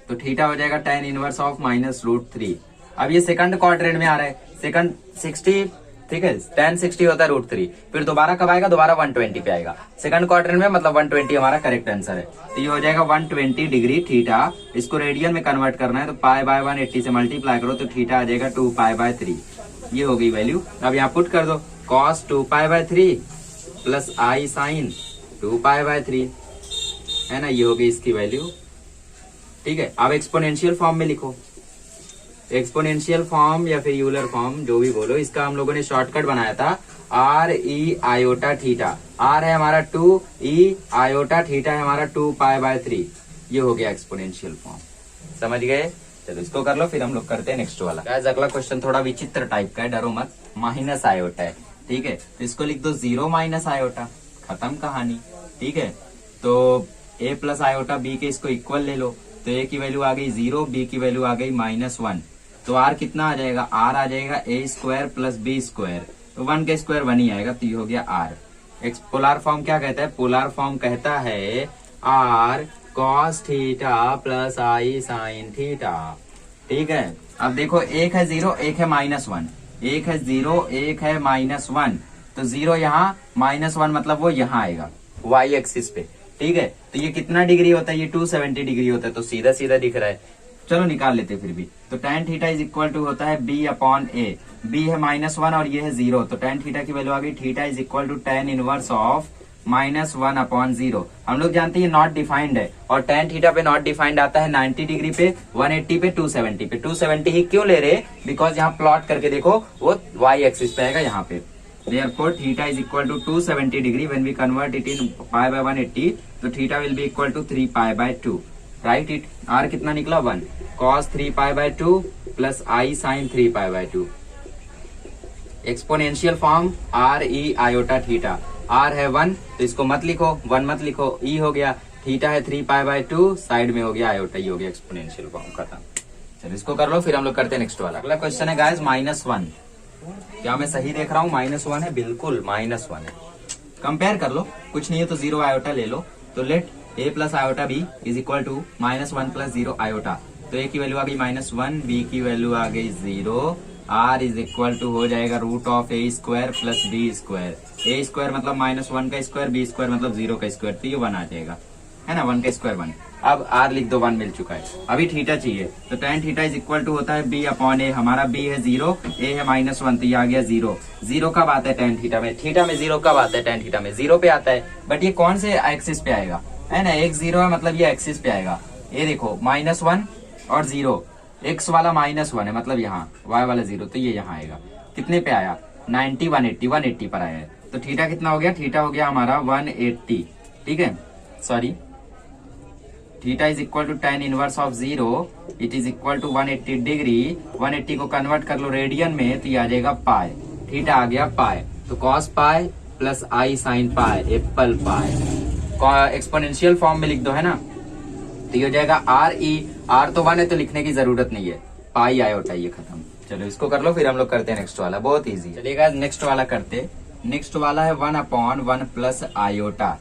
तो थीटा हो जाएगा tan इनवर्स ऑफ -√3। अब ये सेकंड क्वाड्रेंट में आ रहा है, सेकंड 60 ठीक है, tan 60 होता है √3, फिर दोबारा कब आएगा, दोबारा 120 पे आएगा सेकंड क्वाड्रेंट में, मतलब 120 हमारा करेक्ट आंसर है। तो ये हो जाएगा 120 डिग्री थीटा, इसको रेडियन में कन्वर्ट करना है तो पाई बाय 180 से मल्टीप्लाई करो तो थीटा आ जाएगा 2 पाई बाय 3, ये हो गई वैल्यू। अब यहाँ पुट कर दो cos 2 pi by 3 plus i sine 2 pi by 3, है ना, ये हो गई इसकी वैल्यू। ठीक है, अब एक्सपोनेंशियल फॉर्म में लिखो, एक्सपोनेंशियल फॉर्म या फिर यूलर फॉर्म जो भी बोलो, इसका हम लोगों ने शॉर्टकट बनाया था r e iota theta, r है हमारा 2, ई आयोटा थीटा है हमारा 2 पाई बाय 3, ये हो गया एक्सपोनेंशियल फॉर्म। समझ गए? चलो इसको कर लो, फिर हम लोग करते हैं नेक्स्ट वाला। गाइस अगला क्वेश्चन थोड़ा विचित्र टाइप का है, डरो मत, माइनस आयोटा है। ठीक है, तो इसको लिख दो 0 माइनस आयोटा, खत्म कहानी। ठीक है, तो a प्लस आयोटा b के इसको इक्वल ले लो, तो a की वैल्यू आ गई 0, b की वैल्यू आ गई -1, तो r कितना आ जाएगा, r आ जाएगा a square plus b square, तो 1 का स्क्वायर 1 ही आएगा, तो ये हो गया r। पोलार फॉर्म क्या कहता है, पोलार फॉर्म कहता है r cos theta plus i sine theta. ठीक है, अब देखो एक है 0, एक है -1, एक है 0, एक है -1, तो 0 यहाँ, -1 मतलब वो यहाँ आएगा y एक्सिस पे। ठीक है, तो ये कितना डिग्री होता है, ये 270 डिग्री होता है, तो सीधा सीधा दिख रहा है। चलो निकाल लेते फिर भी, तो tan theta is equal to होता है b अपॉन a, b है -1 और ये है 0, तो tan थीटा की वैल्यू आ गई, theta is equal to tan inverse of -1 upon 0। हम लोग जानते हैं नॉट डिफाइंड है, और tan थीटा पे नॉट डिफाइंड आता है 90 डिग्री पे, 180 पे, 270 पे। 270 ही क्यों ले रहे, बिकॉज यहाँ प्लॉट करके देखो वो y एक्सिस पे आएगा यहाँ पे। Therefore, theta is equal to 270 degree. When we convert it in pi by 180, तो theta will be equal to 3 pi by 2. Write it. R कितना निकला 1. Cos 3 pi by 2 plus I sin 3 pi by 2. Exponential form R E iota theta. R है 1, तो इसको मत लिखो, 1 मत लिखो, E हो गया, थीटा है 3 pi by 2, साइड में हो गया आयोटा, ये हो गया एक्सपोनेंशियल फॉर्म, खत्म। चलो इसको कर लो, फिर हम लोग करते हैं नेक्स्ट वाला। अगला क्वेश्चन है गाइस -1, क्या मैं सही देख रहा हूँ, -1 है, बिल्कुल -1 है। कंपेयर कर लो, कुछ नहीं है तो 0 आयोटा ले लो, तो let a plus iota b is equal to -1 plus 0 iota, तो a की वैल्यू आ गई -1, b की वैल्यू आ गई 0, r इज इक्वल टू हो जाएगा √a square plus b square, a square मतलब -1 का स्क्वायर, b स्क्वायर मतलब 0 का स्क्वायर, तो ये 1 आ जाएगा, है ना, 1 का स्क्वायर 1। अब r लिख दो, 1 मिल चुका है, अभी थीटा चाहिए, तो tan theta is equal to होता है b अपॉन a, हमारा b है 0, a है -1, तो ये आ गया 0। 0 कब आता है tan थीटा में, थीटा में 0 कब आता है, tan थीटा में 0 पे आता है, बट ये कौन से एक्सिस पे आएगा, है ना, एक 0 है मतलब ये एक्सिस पे आएगा। ये देखो -1 और 0, x वाला -1 है मतलब यहाँ, y वाला 0, तो ये यहाँ आएगा, कितने पे आया, 90, 180 पर आया है, तो थीटा कितना हो गया, थीटा हो गया हमारा 180। ठीक है, sorry, theta is equal to tan inverse of 0, it is equal to 180 degree, 180 को कन्वर्ट कर लो रेडियन में, तो ये आ जाएगा पाई, थीटा आ गया पाई, तो cos pi plus i sine pi, apple pie. Exponential form में लिख दो, है ना, तो ये हो जाएगा r e, r तो 1 है तो लिखने की जरूरत नहीं है, पाई आयोटा, ये खत्म। चलो इसको कर लो, फिर हम लोग करते हैं नेक्स्ट वाला, बहुत ईजी। चलिएगा नेक्स्ट वाला करते, नेक्स्ट वाला है 1/1 प्लस आयोटा,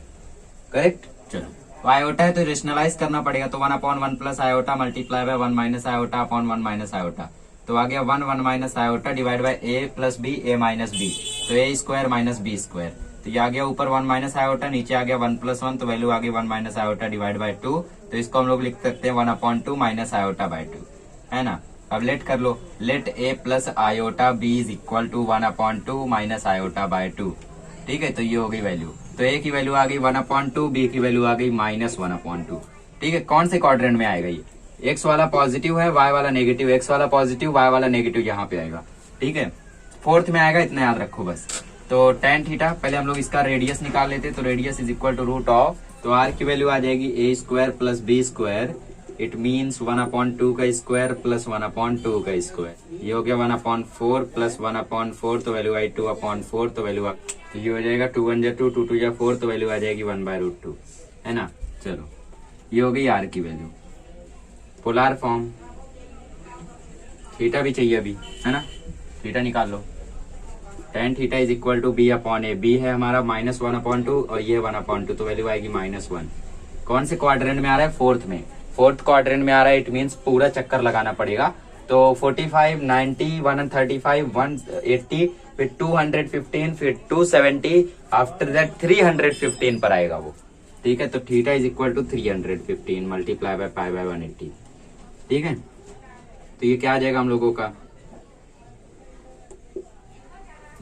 करेक्ट। चलो आयोटा है तो रेशनलाइज करना पड़ेगा, तो 1/1 plus iota multiply by 1 minus iota upon 1 minus iota, तो आ गया 1 minus iota divide bye a plus b, a minus b, तो a square minus b square, तो ये आ गया ऊपर 1 माइनस आयोटा, नीचे आ गया 1 प्लस 1, तो वैल्यू आ गई 1 माइनस आयोटा डिवाइड बाय 2, तो इसको हम लोग लिख सकते हैं 1/2 माइनस आयोटा बाय 2, है ना। अब लेट कर लो, let a plus iota b is equal to 1/2 minus iota by 2। ठीक है, तो ये हो गई वैल्यू, तो a की वैल्यू आ गई 1/2, b की वैल्यू आ गई -1/2। ठीक है, कौन से क्वाड्रेंट में आएगा ये, x वाला पॉजिटिव है, y वाला नेगेटिव, x वाला पॉजिटिव, y वाला नेगेटिव, यहाँ पे आएगा। ठीक है, फोर्थ में आएगा, इतना याद रखो बस। तो tan थीटा, पहले हम लोग इसका रेडियस निकाल लेते, तो radius is equal to root of, तो r की वैल्यू आ जाएगी a square plus b square, it means 1/2 का स्क्वायर प्लस 1/2 का स्क्वायर, ये हो गया 1/4 प्लस 1/4, तो वैल्यू आई 2/4, तो वैल्यू, तो ये हो जाएगा 2 1 2, 2 2 4, तो वैल्यू आ जाएगी 1/√2, है ना। चलो ये हो गई r की वैल्यू। पोलार फॉर्म, थीटा भी चाहिए अभी, है ना, थीटा निकाल लो, tan theta is equal to b upon a, b है हमारा -1/2 और ये 1/2, तो वैल्यू आएगी -1। कौन से क्वाड्रेंट में आ रहा है, फोर्थ में, फोर्थ क्वाड्रेंट में आ रहा है, इट मीन्स पूरा चक्कर लगाना पड़ेगा, तो 45, 90, 135, 180, फिर 215, फिर 270, आफ्टर दैट 315 पर आएगा वो। ठीक है, तो theta is equal to 315 multiply by pi by 180। ठीक है, तो ये क्या आ जाएगा हम लोगों का,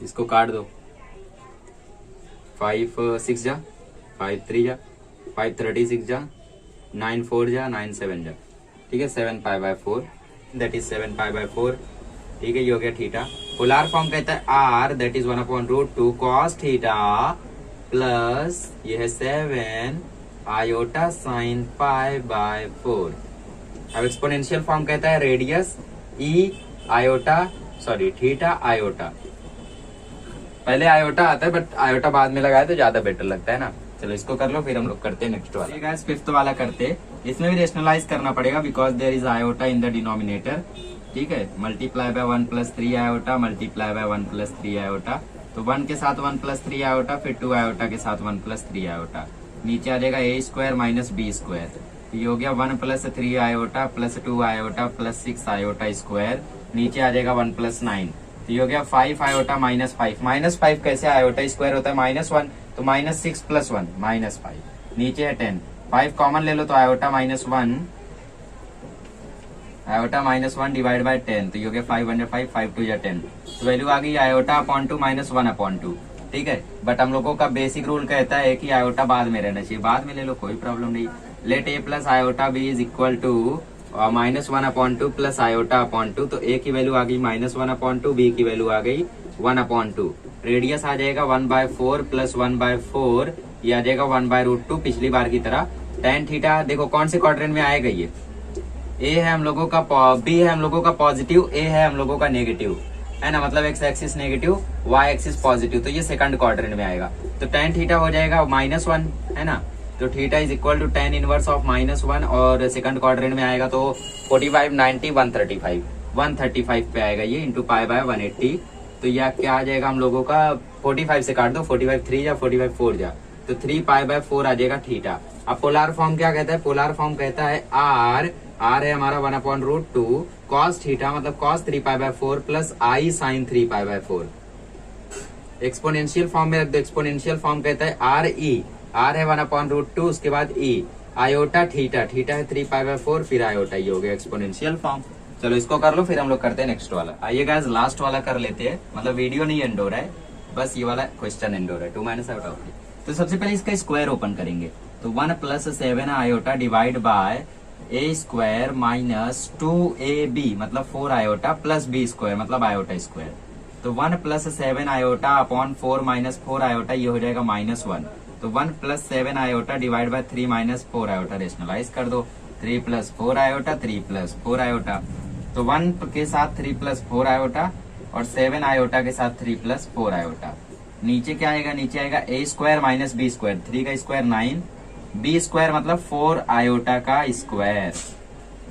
इसको काट दो, 5 6 जा, 5 3 जा, 5 36 जा, 9 4 जा, 9 7 जा। ठीक है, 7 पाई by 4, that is 7 pi by 4। ठीक है, ये हो गया थीटा। पोलर फॉर्म कहता है r, that is 1/√2 cos theta plus ये है 7 आयोटा साइन पाई बाय 4। अब एक्सपोनेंशियल फॉर्म कहता है रेडियस ई आयोटा, सॉरी थीटा आयोटा, पहले आयोटा आता है बट आयोटा बाद में लगाए तो ज्यादा बेटर लगता है ना। चलो इसको कर लो, फिर हम लोग करते हैं नेक्स्ट वाला। गाइस फिफ्थ वाला करते हैं, इसमें भी रेशनलाइज करना पड़ेगा because there is iota in the denominator. ठीक है, multiply by 1 + 3 iota, multiply by 1 + 3 iota, तो 1 के साथ 1 + 3 आयोटा, फिर 2 आयोटा के साथ 1 + 3 आयोटा, नीचे आ जाएगा a² - b²। ये हो गया 1 + 3 iota plus 2 iota plus 6 iota square, नीचे आ जाएगा 1 + 9, तो ये हो गया 5 आयोटा -5। -5 कैसे आयोटा स्क्वायर होता है, -1, तो -6 + 1 -5, नीचे है 10, 5 कॉमन ले लो तो आयोटा -1, आयोटा -1 डिवाइड बाय 10, तो ये हो गया 5 × 5, 5 × 2 = 10, तो वैल्यू आ गई आयोटा अपॉन 2 -1/2। ठीक है, बट हम लोगों का बेसिक रूल कहता है कि आयोटा बाद में रहना चाहिए, बाद में ले लो कोई प्रॉब्लम नहीं। Let a + iota b is equal to -1/2 plus iota upon 2, तो a की वैल्यू आ गई -1/2, b की वैल्यू आ गई 1/2। रेडियस आ जाएगा 1/4 प्लस 1/4, ये आ जाएगा 1/√2 पिछली बार की तरह। tan थीटा देखो कौन से क्वाड्रेंट में आएगा, ये a है हम लोगों का, b है हम लोगों का पॉजिटिव, a है हम लोगों का नेगेटिव, है ना, मतलब x axis negative, y axis positive, तो ये सेकंड क्वाड्रेंट में आएगा। तो tan थीटा हो जाएगा -1, है ना, तो theta is equal to tan inverse of -1, और सेकंड क्वाड्रेंट में आएगा तो 45, 90, 135 पे आएगा ये, इंटू पाई बाय 180। तो यह क्या आ जाएगा हम लोगों का, 45 से काट दो, 45 3 जा, 45 4 जा, तो 3 पाई बाय 4 आ जाएगा थीटा। अब पोलर फॉर्म क्या कहता है, पोलर फॉर्म कहता है आर है हमारा 1/√2 कॉस थीटा, मतलब cos 3 pi by 4 plus i sine 3 pi by 4। Exponential form में रख दो, एक्सपोनेंशियल फॉर्म कहता है आर है 1/√2, उसके बाद ई आयोटा थीटा है 3 पाई बाय 4, फिर आयोटा, ये हो गया एक्सपोनेंशियल फॉर्म। चलो इसको कर लो, फिर हम लोग करते हैं नेक्स्ट वाला। आइए गाइस लास्ट वाला कर लेते हैं, मतलब वीडियो नहीं एंड हो रहा है, बस ये वाला क्वेश्चन एंड हो रहा है, 2 - आयोटा। तो सबसे पहले इसका स्क्वायर ओपन करेंगे, तो 1 + 7 iota divide bye a² - 2ab मतलब 4 आयोटा प्लस b² मतलब आयोटा स्क्वायर, तो 1 + 7 आयोटा अपॉन 4 - 4 आयोटा, ये हो जाएगा -1, तो 1 + 7 iota divide by 3 - 4 iota, rationalise कर दो, 3 + 4 आयोटा, 3 + 4 आयोटा, तो 1 के साथ 3 + 4 आयोटा और 7 आयोटा के साथ 3 + 4 आयोटा, नीचे क्या आएगा, नीचे आएगा a² - b², 3 का स्क्वायर 9, b² मतलब 4 आयोटा का स्क्वायर।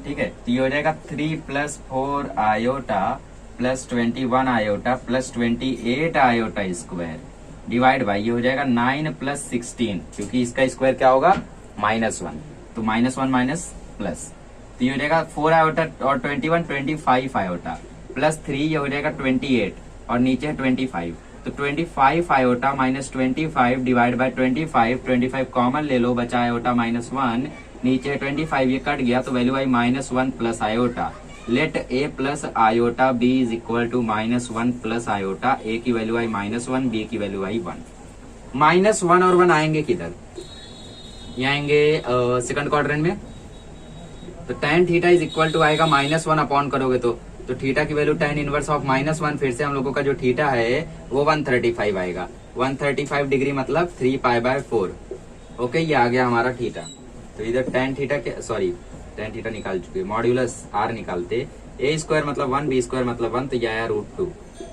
ठीक है, तो ये हो जाएगा 3 + 4 iota plus 21 iota plus 28 iota square divide by, ये हो जाएगा 9 + 16, क्योंकि इसका स्क्वायर क्या होगा -1, तो -1 माइनस प्लस, तो ये हो जाएगा 4 आयोटा और 21 25 आयोटा प्लस 3, ये हो जाएगा 28 और नीचे है 25, तो 25 iota minus 25 divide by 25 common ले लो, बचा आयोटा -1, नीचे 25, ये कट गया तो वैल्यू आई -1 plus iota. Let a plus iota b is equal to -1 plus iota, a की वैल्यू आई -1, b की वैल्यू आई 1। -1 और 1 आएंगे किधर, ये आएंगे सेकंड क्वाड्रेंट में, तो tan theta is equal to आएगा -1 अपॉन करोगे तो थीटा की वैल्यू tan इनवर्स ऑफ -1, फिर से हम लोगों का जो थीटा है वो 135 आएगा, 135 डिग्री मतलब 3 पाई बाय 4। ओके, ये आ गया हमारा थीटा। तो इधर tan थीटा के tan थीटा निकाल चुके, मॉड्यूलस r निकालते, a² मतलब 1, b² मतलब 1, तो ये आया √2,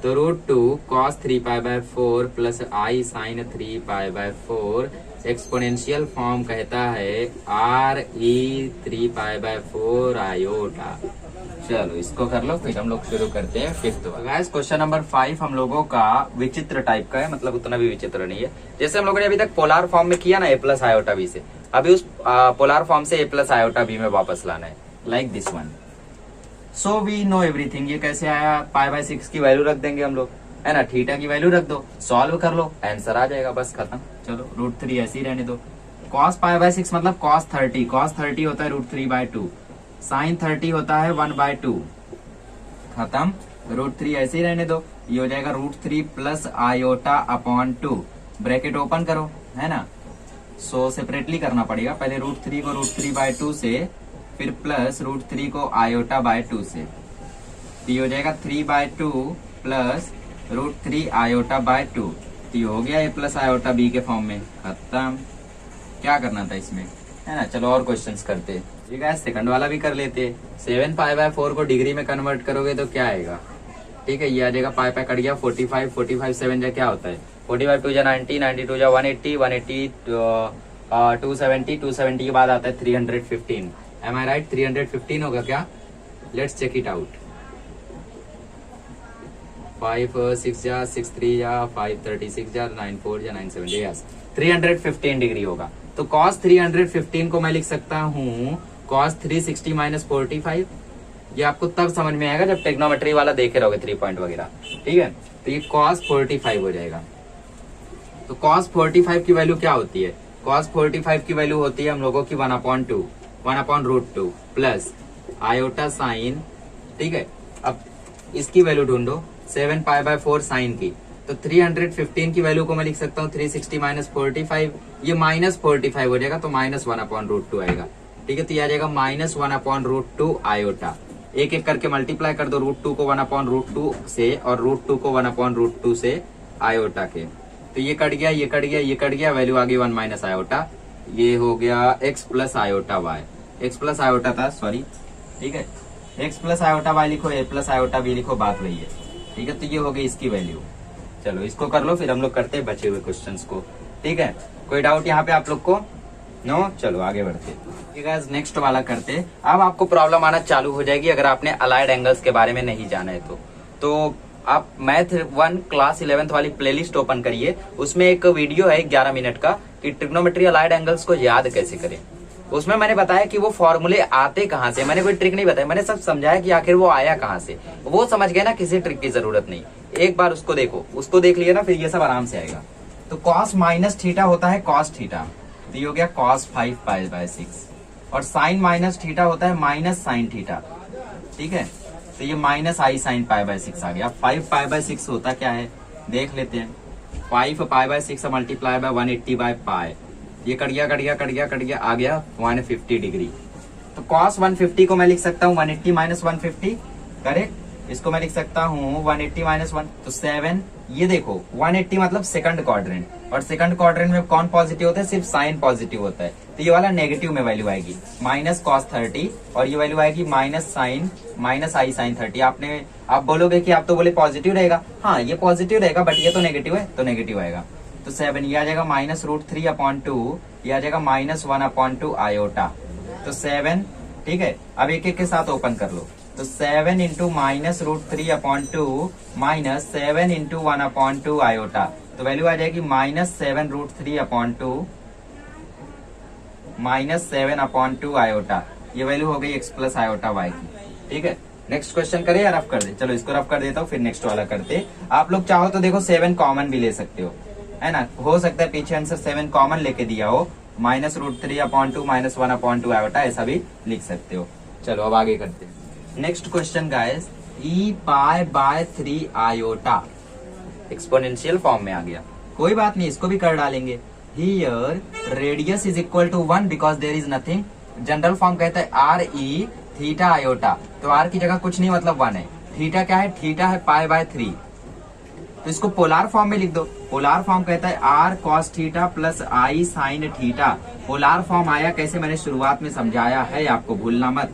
तो √2 cos 3 pi by 4 plus i sine 3 pi by 4। Exponential form कहता है re 3 पाई बाय 4 आयोटा। चलो इसको कर लो, फिर हम लोग शुरू करते हैं फिफ्थ वाला। क्वेश्चन नंबर 5 हम लोगों का विचित्र टाइप का है, मतलब उतना भी विचित्र नहीं है, जैसे हम लोगों ने अभी तक पोलर फॉर्म में किया ना a + आयोटा b से, अभी उस पोलर फॉर्म से a + आयोटा b में वापस लाना है, like this one. So we know everything. ये कैसे आया, π/6 की वैल्यू रख देंगे हम लोग, है ना, थीटा की वैल्यू रख दो, सॉल्व कर लो, आंसर आ जाएगा, बस खत्म। चलो √3 ऐसे ही रहने दो। cos π/6 मतलब cos 30, cos 30 होता है √3/2, sin 30 होता है 1/2, खत्म। √3 ऐसे ही रहने दो, ये हो जाएगा √3 plus iota upon 2, bracket open करो, है ना। सो सेपरेटली करना पड़ेगा, पहले √3 को √3/2 से, फिर प्लस √3 को आयोटा बाय 2 से, तो ये हो जाएगा 3/2 प्लस √3 आयोटा बाय 2, तो ये हो गया a प्लस आयोटा b के फॉर्म में, खत्म। क्या करना था इसमें, है ना। चलो और क्वेश्चंस करते हैं। ठीक है, सेकंड वाला भी कर लेते हैं। 7π/4 को डिग्री में कन्वर्ट करोगे तो क्या आएगा, ठीक है, ये आ जाएगा पाई कट गया 45, 45 7 जा क्या होता है 45 2 जा 90, 92 जा 180, 180 270, 270 के बाद आता है 315। एम आई राइट, 315 होगा क्या, लेट्स चेक इट आउट। 5 6 जा 6 3 जा 5 36 जा 9 4 जा 9 7 जा, यस 315 डिग्री होगा। तो cos 315 को मैं लिख सकता हूँ cos 360 माइनस 45। ये आपको तब समझ में आएगा जब टेक्नोमेट्री वाला देखे रहोगे 3 पॉइंट वगैरह, ठीक है। तो ये cos 45 हो जाएगा। तो cos 45 की वैल्यू क्या होती है, cos 45 की वैल्यू होती है हम लोगों की 1/2 प्लस आयोटा साइन, ठीक है। अब इसकी वैल्यू ढूंढो 7π/4 साइन की, तो 315 की वैल्यू को मैं लिख सकता हूँ 360 माइनस 45, ये माइनस 45 हो जाएगा, तो -1/√2 आएगा, ठीक है। तो ये आ जाएगा -1/√2 आयोटा। एक एक करके मल्टीप्लाई कर दो, √2 को 1/√2 से और √2 को 1/√2 से आयोटा के, तो ये कट गया, ये कट गया, ये कट गया, वैल्यू आ गई 1 माइनस आयोटा। ये हो गया x plus iota y, x plus iota था सॉरी, ठीक है, x प्लस आयोटा वाई लिखो, a प्लस आयोटा b लिखो, बात वही है, ठीक है। तो ये हो गई इसकी वैल्यू। चलो इसको कर लो, फिर हम लोग करते हैं बचे हुए क्वेश्चंस को, ठीक है। कोई डाउट यहाँ पे आप लोग को, नो, चलो आगे बढ़ते हैं। नेक्स्ट वाला करते हैं। अब आपको प्रॉब्लम आना चालू हो जाएगी अगर आपने अलाइड एंगल्स के बारे में नहीं जाना है तो आप मैथ 1 क्लास 11th वाली प्लेलिस्ट ओपन करिए, उसमें एक वीडियो है 11 मिनट का कि ट्रिग्नोमेट्री अलाइड एंगल्स को याद कैसे करें। उसमें मैंने बताया कि वो फॉर्मूले आते कहाँ से, मैंने कोई ट्रिक नहीं बताई, मैंने सब समझाया कि आखिर वो आया कहाँ से। वो समझ गए ना, किसी ट्रिक की जरूरत नहीं, एक बार उसको देखो, उसको देख लिया ना, फिर ये सब आराम से आएगा। तो cos माइनस थीटा होता है cos थीटा, तो ये हो गया cos 5π/6, और sin माइनस थीटा होता है माइनस sin थीटा, ठीक है। तो ये -i sin π/6 आ गया। 5π/6 होता क्या है देख लेते हैं। 5π/6 मल्टीप्लाई बाय 180/π, ये कट गया, कट गया, कट गया, कट गया, आ गया 150 डिग्री। तो cos 150 को मैं लिख सकता हूँ 180 माइनस 150, करेक्ट। इसको मैं लिख सकता हूँ 180 माइनस 1, तो 7। ये देखो 180 मतलब सेकंड क्वाड्रेंट, और सेकंड क्वाड्रेंट में कौन पॉजिटिव होता है, सिर्फ साइन पॉजिटिव होता है, तो ये वाला नेगेटिव में वैल्यू आएगी माइनस cos 30, और ये वैल्यू आएगी माइनस i sin 30। आप बोलोगे कि आप तो बोले पॉजिटिव रहेगा, हाँ ये पॉजिटिव रहेगा, बट ये तो नेगेटिव है, तो नेगेटिव आएगा। तो 7, ये आ जाएगा -√3/2, ये आ जाएगा -1/2 आयोटा, तो 7, ठीक है। अब एक एक के साथ ओपन कर लो, तो 7 इंटू -√3/2 माइनस 7 इंटू 1/2 आयोटा, तो वैल्यू आ जाएगी -7√3/2 माइनस 7/2 आयोटा। ये वैल्यू हो गई x प्लस आयोटा वाई की, ठीक है। नेक्स्ट क्वेश्चन करें या रफ कर दे, चलो इसको रफ कर देता हूँ, फिर नेक्स्ट वाला करते। आप लोग चाहो तो देखो 7 कॉमन भी ले सकते हो, है ना, हो सकता है पीछे आंसर 7 कॉमन लेके दिया हो, -√3/2 माइनस 1/2 आयोटा, ऐसा भी लिख सकते हो। चलो अब आगे करते हैं। Next question guys, e π/3 iota exponential form में आ गया, कोई बात नहीं, इसको भी कर डालेंगे। Here radius is equal to 1 because there is nothing. General form कहता है r/e थीटा आयोटा, तो r की जगह कुछ नहीं मतलब 1 है। थीटा क्या है, थीटा है π/3, तो इसको पोलार फॉर्म में लिख दो। पोलार फॉर्म कहता है r cos theta plus i sin theta. Polar form आया कैसे, मैंने शुरुआत में समझाया है, आपको भूलना मत।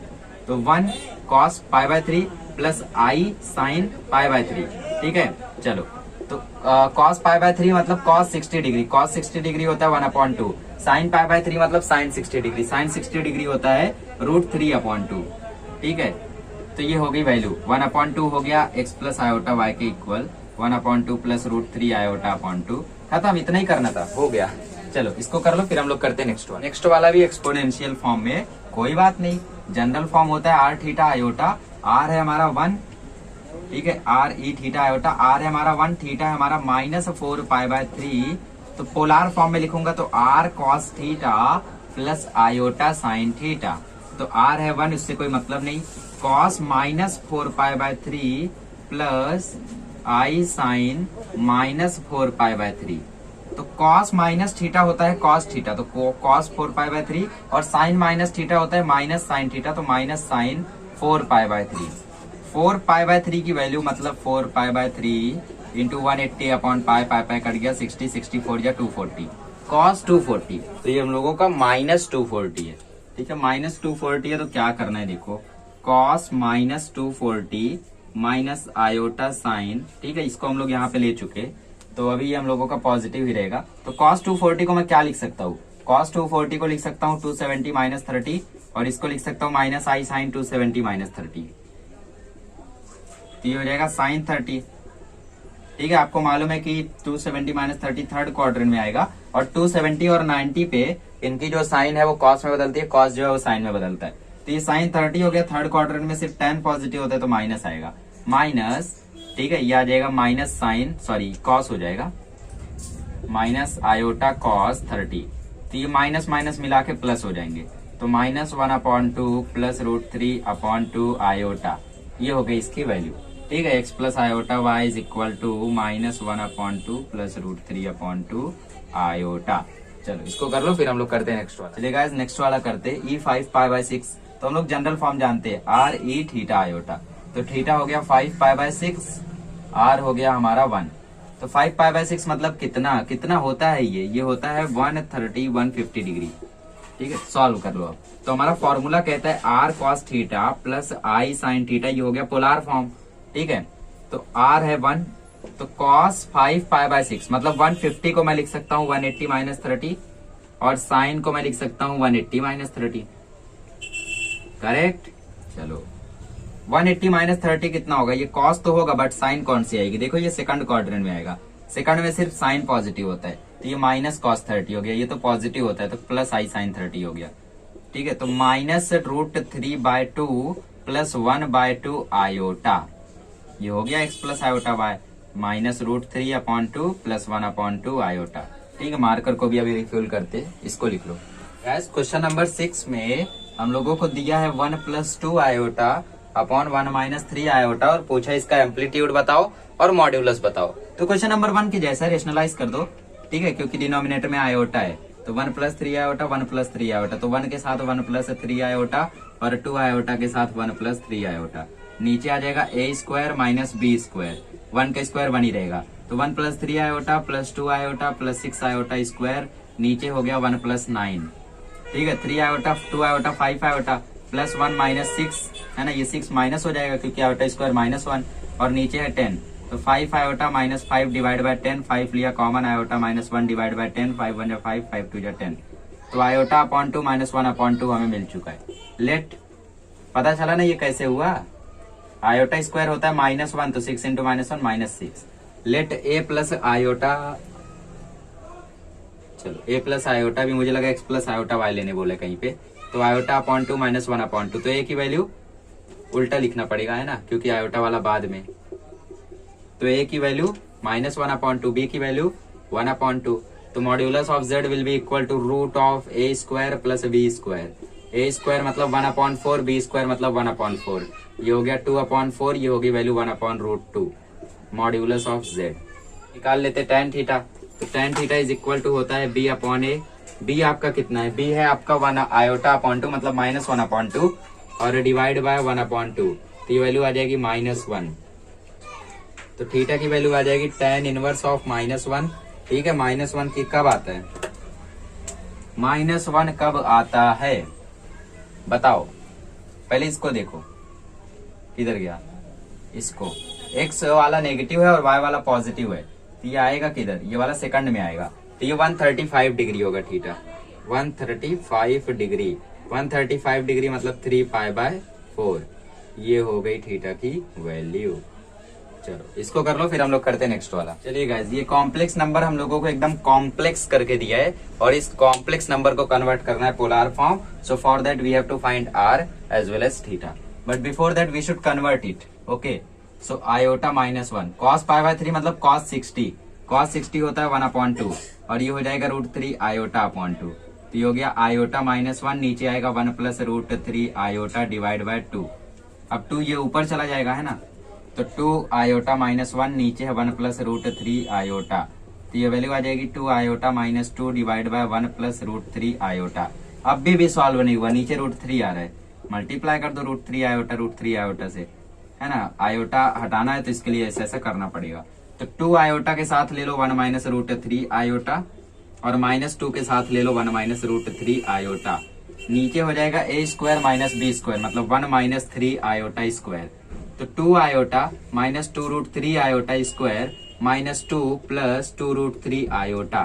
तो 1 cos π/3 प्लस i sin π/3, ठीक है। चलो तो cos π/3 मतलब cos 60 डिग्री, cos 60 डिग्री होता है 1/2, sin π/3 मतलब sin 60 डिग्री, sin 60 डिग्री होता है √3/2, ठीक है। तो ये हो गई वैल्यू 1/2 हो गया x प्लस आयोटा y के इक्वल 1/2 प्लस √3 आयोटा/2, खत्म, इतना ही करना था, हो गया। चलो इसको कर लो, फिर हम लोग करते हैं नेक्स्ट वाला। नेक्स्ट वाला भी एक्सपोनेंशियल फॉर्म में, कोई बात नहीं, जनरल फॉर्म होता है r थीटा आयोटा, आर है हमारा 1, ठीक है, r e theta iota, r है हमारा 1, थीटा है हमारा -4π/3। तो पोलार फॉर्म में लिखूंगा तो r cos theta plus iota sine theta. तो आर है 1, उससे कोई मतलब नहीं, कॉस -4π/3 प्लस आई साइन -4π/3। तो कॉस माइनस थीटा होता है कॉस थीटा, तो कॉस 4π/3 और साइन माइनस थीटा होता है माइनस साइन थीटा, तो माइनस साइन 4π/3। 4π/3 की वैल्यू मतलब 4π/3 इंटू 180 अपॉन पाई, पाई पाई कट गया 60, 64 या 240, कॉस 240। तो ये हम लोगों का -240 है, ठीक है, -240 है। तो क्या करना है देखो, कॉस -240 माइनस आयोटा साइन, ठीक है, इसको हम लोग यहाँ पे ले चुके, तो अभी ये हम लोगों का पॉजिटिव ही रहेगा। तो cos 240 को मैं क्या लिख सकता हूँ, cos 240 को लिख सकता हूँ 270 - 30, और इसको लिख सकता हूँ माइनस आई साइन 270 - 30, तो ये हो जाएगा साइन 30। ठीक है, आपको मालूम है कि 270 - 30 थर्ड क्वाड्रेंट में आएगा, और 270 और 90 पे इनकी जो साइन है वो कॉस में बदलती है, कॉस जो है वो साइन में बदलता है। तो ये साइन 30 हो गया, थर्ड क्वाड्रेंट में सिर्फ 10 पॉजिटिव होता है तो माइनस आएगा, माइनस, ठीक है, ये आ जाएगा माइनस साइन, सॉरी कॉस हो जाएगा, माइनस आयोटा कॉस 30। तो ये माइनस माइनस मिला के प्लस हो जाएंगे, तो -1/2 प्लस √3/2 आयोटा, ये हो गई इसकी वैल्यू। ठीक है, x plus iota y is equal to -1/2 plus √3/2 iota. चलो इसको कर लो, फिर हम लोग करते हैं नेक्स्ट वाला। चलिए गाइस नेक्स्ट वाला करते हैं E5π/6। तो हम लोग जनरल फॉर्म जानते हैं आर ई थीटा आयोटा, तो थीटा हो गया 5π/6, आर हो गया हमारा 1। तो 5π/6 मतलब कितना कितना होता है, ये होता है 150 डिग्री। ठीक है, सॉल्व कर लो अब। तो हमारा फॉर्मूला कहता है r cos theta plus i sine theta, ये हो गया पोलार फॉर्म। ठीक है, तो आर है 1, तो कॉस 5π/6 मतलब 150 को मैं लिख सकता हूँ 180 - 30, और साइन को मैं लिख सकता हूँ 180 - 30, करेक्ट। चलो 180 - 30 कितना होगा, ये कॉस तो होगा बट साइन कौन सी आएगी, देखो ये सेकंड क्वाड्रेंट में आएगा, सेकंड में सिर्फ साइन पॉजिटिव होता है, तो ये माइनस कॉस 30 हो गया, ये तो पॉजिटिव होता है तो प्लस आई साइन 30 हो गया। ठीक है, तो -√3/2 प्लस 1/2 आयोटा, ये हो गया x plus iota y, -√3/2 plus 1/2 iota. ठीक है, मार्कर को भी अभी रिफ्यूल करते, इसको लिख लो। गाइस क्वेश्चन नंबर 6 में हम लोगों को दिया है 1 + 2 आयोटा अपॉन 1 - 3 आयोटा, और पूछा इसका एम्पलीट्यूड बताओ और मॉड्यूलस बताओ। तो क्वेश्चन नंबर 1 की जैसा रेशनलाइज कर दो, ठीक है, क्योंकि डिनोमिनेटर में आयोटा है, तो 1 + 3 आयोटा 1 + 3 आयोटा, तो 1 के साथ 1 + 3 आयोटा, और 2 आयोटा के साथ 1 + 3 आयोटा। नीचे आ जाएगा a² - b², 1 का स्क्वायर 1 ही रहेगा, तो 1 + 3 iota plus 2 iota plus 6 iota square, नीचे हो गया 1 + 9। ठीक है, 3 आयोटा 2 आयोटा 5 आयोटा प्लस 1 - 6 है ना, ये 6 माइनस हो जाएगा क्योंकि आयोटा स्क्वायर -1, और नीचे है 10, तो 5 आयोटा -5 डिवाइड बाय 10, 5 लिया कॉमन, आयोटा -1 डिवाइड बाय 10, 5 1 = 5, 5 2 = 10, तो आयोटा अपॉन 2 -1/2 हमें मिल चुका है। लेट, पता चला ना ये कैसे हुआ, आयोटा स्क्वायर होता है -1, तो 6 × -1 -6। लेट a प्लस आयोटा, चलो a प्लस आयोटा भी, मुझे लगा x प्लस आयोटा वाई लेने बोले कहीं पे, तो आयोटा अपॉन 2 -1/2, तो a की वैल्यू उल्टा लिखना पड़ेगा है ना, क्योंकि आयोटा वाला बाद में, तो a की वैल्यू -1/2, b की वैल्यू 1/2, तो modulus of z will be equal to √a² plus b², a² मतलब 1/4, b² मतलब 1/4, ये हो गया 2/4, ये होगी वैल्यू 1/√2, मॉड्यूलस ऑफ z। निकाल लेते tan थीटा, तो tan theta is equal to होता है b/a, b आपका कितना है, b है आपका 1 आयोटा अपॉन 2 मतलब -1/2, और डिवाइड बाय 1/2, तो ये वैल्यू आ जाएगी -1, तो थीटा की वैल्यू आ जाएगी tan इनवर्स ऑफ -1। ठीक है, -1 की कब आता है, -1 कब आता है बताओ, पहले इसको देखो, किधर गया, इसको, x वाला नेगेटिव है और y वाला पॉजिटिव है, तो ये आएगा किधर, ये वाला सेकंड में आएगा, तो ये 135 डिग्री होगा थीटा, 135 डिग्री, 135 डिग्री मतलब 3π/4, ये हो गई थीटा की वैल्यू। चलो इसको कर लो, फिर हम लोग करते हैं नेक्स्ट वाला। चलिए गाइस, ये कॉम्प्लेक्स नंबर हम लोगों को एकदम कॉम्प्लेक्स करके दिया है, और इस कॉम्प्लेक्स नंबर को कन्वर्ट करना है polar form, so for that we have to find r as well as theta. But before that we should convert it. Okay, so iota minus one, cos pi by three मतलब कॉस 60, कॉस 60 होता है 1/2 और ये हो जाएगा √3 आयोटा अपॉन 2. तो ये हो गया आयोटा माइनस वन, नीचे आएगा 1 + √3 आयोटा डिवाइड बाय 2. अब 2 ये ऊपर चला जाएगा है ना, तो 2 आयोटा माइनस वन, नीचे है 1 + √3 आयोटा, तो ये वैल्यू आ जाएगी 2 iota minus 2 divide by 1 + √3 iota. अब भी सॉल्व नहीं हुआ, नीचे √3 आ रहा है, मल्टीप्लाई कर दो √3 आयोटा √3 आयोटा से, है ना. आयोटा हटाना है तो इसके लिए ऐसा ऐसा करना पड़ेगा. तो 2 आयोटा के साथ ले लो 1 - √3 आयोटा और -2 के साथ ले लो 1 - √3 आयोटा. नीचे हो जाएगा a² माइनस b² मतलब 1 - 3 आयोटा स्क्वायर. तो 2 iota minus 2 √3 iota square minus 2 + 2 √3 iota.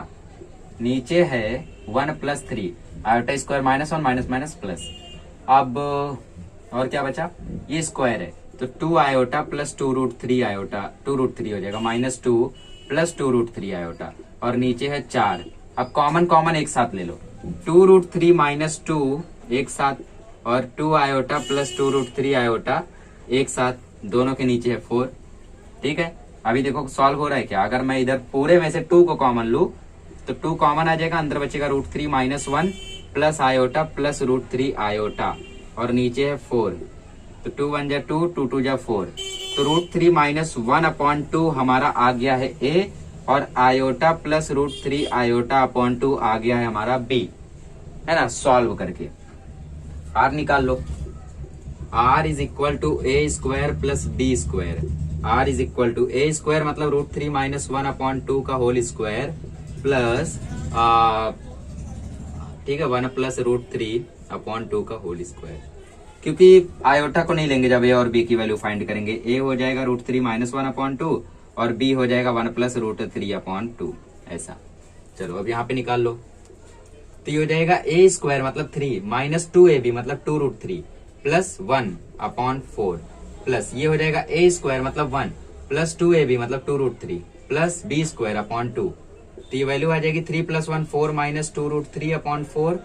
नीचे है 1 + 3 आयोटा स्क्वायर -1 माइनस प्लस. अब और क्या बचा, ये स्क्वायर है तो 2 आयोटा प्लस 2 √3 आयोटा, 2 √3 हो जाएगा -2 + 2 √3 आयोटा और नीचे है 4. अब कॉमन एक साथ ले लो, 2 √3 माइनस 2 एक साथ और 2 आयोटा प्लस 2 √3 आयोटा एक साथ, दोनों के नीचे है 4. ठीक है, अभी देखो सॉल्व हो रहा है क्या. अगर मैं इधर पूरे में से 2 को कॉमन लू तो 2 कॉमन आ जाएगा, अंदर बचेगा √3 - 1 प्लस आयोटा प्लस √3 आयोटा और नीचे है 4. तो 2 × 1 = 2, 2 × 2 = 4. तो √3 - 1/2 हमारा आ गया है ए और आयोटा प्लस √3 आयोटा अपॉन 2 आ गया है हमारा बी, है ना. सॉल्व करके आर निकाल लो. r = a² plus b². r = a² मतलब √3 - 1/2 का होल स्क्वायर प्लस ठीक है 1 + √3 अपॉन 2 का होल स्क्वायर. क्योंकि आयोटा को नहीं लेंगे जब ए और बी की वैल्यू फाइंड करेंगे. ए हो जाएगा √3 - 1/2 और बी हो जाएगा 1 + √3 अपॉन 2. ऐसा चलो अब यहाँ पे निकाल लो. तो ये हो जाएगा a² मतलब 3 माइनस 2ab मतलब 2 √3 प्लस 1/4 प्लस ये हो जाएगा a² मतलब 1 प्लस 2ab मतलब 2 √3 प्लस b² अपॉन 2. तो ये वैल्यू आ जाएगी 3 + 1 4 माइनस 2 √3 अपॉन 4.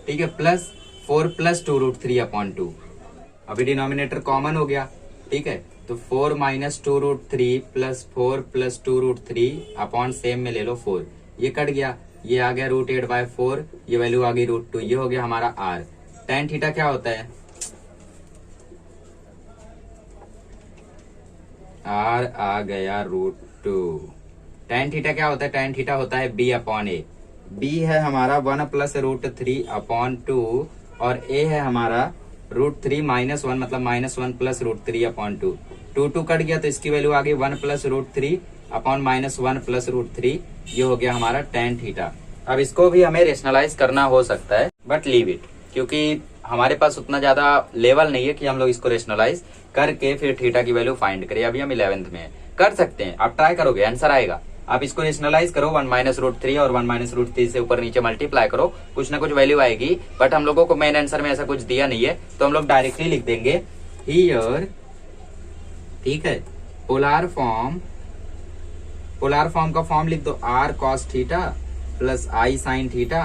ठीक है, प्लस 4 प्लस 2 √3 अपॉन 2. अभी डिनोमिनेटर कॉमन हो गया. ठीक है, तो 4 minus 2 √3 plus 4 plus 2 √3 upon same में ले लो 4. ये कट गया, ये आ गया √8/4, ये वैल्यू आ गई √2. ये हो गया हमारा r. tan थीटा क्या होता है, r आ गया √2. tan थीटा क्या होता है, tan थीटा होता है b/a. b है हमारा 1 + √3 अपॉन 2 और a है हमारा √3 - 1 मतलब -1 + √3 अपॉन 2. 2 कट गया तो इसकी वैल्यू आ गई 1 + √3 अपॉन -1 + √3. ये हो गया हमारा tan थीटा. अब इसको भी हमें रेशनलाइज करना हो सकता है बट लीव इट, क्योंकि हमारे पास उतना ज्यादा लेवल नहीं है कि हम लोग इसको रेशनलाइज करके फिर थीटा की वैल्यू फाइंड करें. अभी हम 11th में है, कर सकते हैं. आप ट्राई करोगे आंसर आएगा. आप इसको रेशनलाइज करो 1 - √3 और 1 - √3 से ऊपर नीचे मल्टीप्लाई करो, कुछ ना कुछ वैल्यू आएगी. बट हम लोगों को मेन आंसर में ऐसा कुछ दिया नहीं है तो हम लोग डायरेक्टली लिख देंगे हियर. ठीक है, पोलर फॉर्म का फॉर्म लिख दो r cos theta plus i sin theta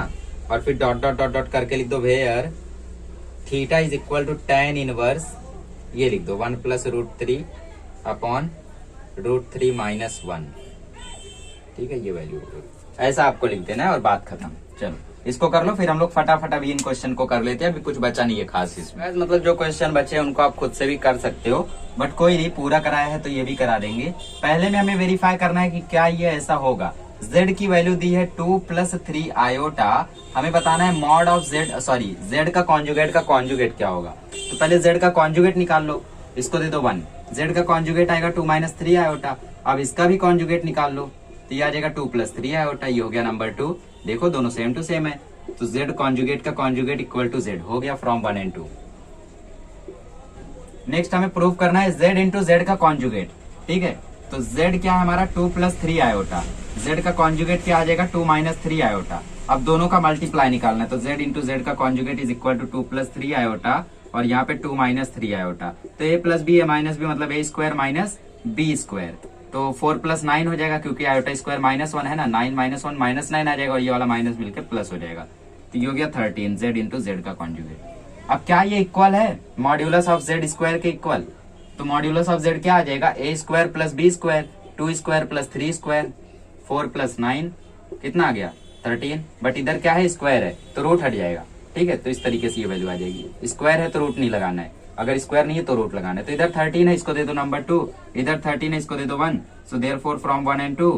और फिर डॉट डॉट डॉट डॉट करके लिख दो where theta is equal to tan inverse, ये लिख दो 1 + √3 अपॉन √3 - 1. ठीक है, ये वैल्यू ऐसा आपको लिख देना है और बात खत्म. चलो इसको कर लो, फिर हम लोग फटाफट अभी इन क्वेश्चन को कर लेते हैं. अभी कुछ बचा नहीं है खास इसमें, मतलब जो क्वेश्चन बचे हैं उनको आप खुद से भी कर सकते हो बट कोई नहीं, पूरा कराया है तो ये भी करा देंगे. पहले में हमें वेरीफाई करना है कि क्या ये ऐसा होगा. z की वैल्यू दी है 2 + 3 आयोटा. हमें बताना है mod of z, sorry z का कॉन्जुगेट क्या होगा. तो पहले z का कॉन्जुगेट निकाल लो, इसको दे दो 1. z का कॉन्जुगेट आएगा 2 - 3 आयोटा. अब इसका भी कॉन्जुगेट निकाल लो तो ये आ जाएगा 2 + 3 आयोटा. ये हो गया नंबर 2. देखो दोनों सेम टू सेम है तो z कॉन्जुगेट का कॉन्जुगेट इक्वल टू z हो गया फ्रॉम 1 and 2. नेक्स्ट हमें प्रूव करना है z इंटू z का कॉन्जुगेट. ठीक है, तो z क्या है हमारा 2 + 3 आयोटा. z का कॉन्जुगेट क्या आ जाएगा 2 - 3 आयोटा. अब दोनों का मल्टीप्लाई निकालना है तो z इंटू z का conjugate is equal to 2 + 3 iota और यहाँ पे 2 - 3 आयोटा. तो a + b है -b मतलब a² - b². तो 4 + 9 हो जाएगा क्योंकि आयोटा स्क्वायर -1 है ना. 9 - 1 -9 आ जाएगा और ये वाला माइनस मिलकर प्लस हो जाएगा. तो ये हो गया 13 z इंटू z का कॉन्जुगेट. अब क्या ये इक्वल है मॉड्यूलस ऑफ जेड स्क्वायर के इक्वल? तो मॉड्यूलस ऑफ जेड क्या आ जाएगा, A square plus B square, 2 square plus 3 square, 4 plus 9 कितना आ गया 13। बट इधर क्या है स्क्वायर है तो रूट हट जाएगा, ठीक है। तो इस तरीके से ये वैल्यू आ जाएगी। स्क्वायर है तो रूट नहीं लगाना है, अगर स्क्वायर नहीं है तो रूट लगाना है। तो इधर 13 है, इसको दे दो नंबर 2, इधर 13 है, इसको दे दो 1। So therefore from 1 and 2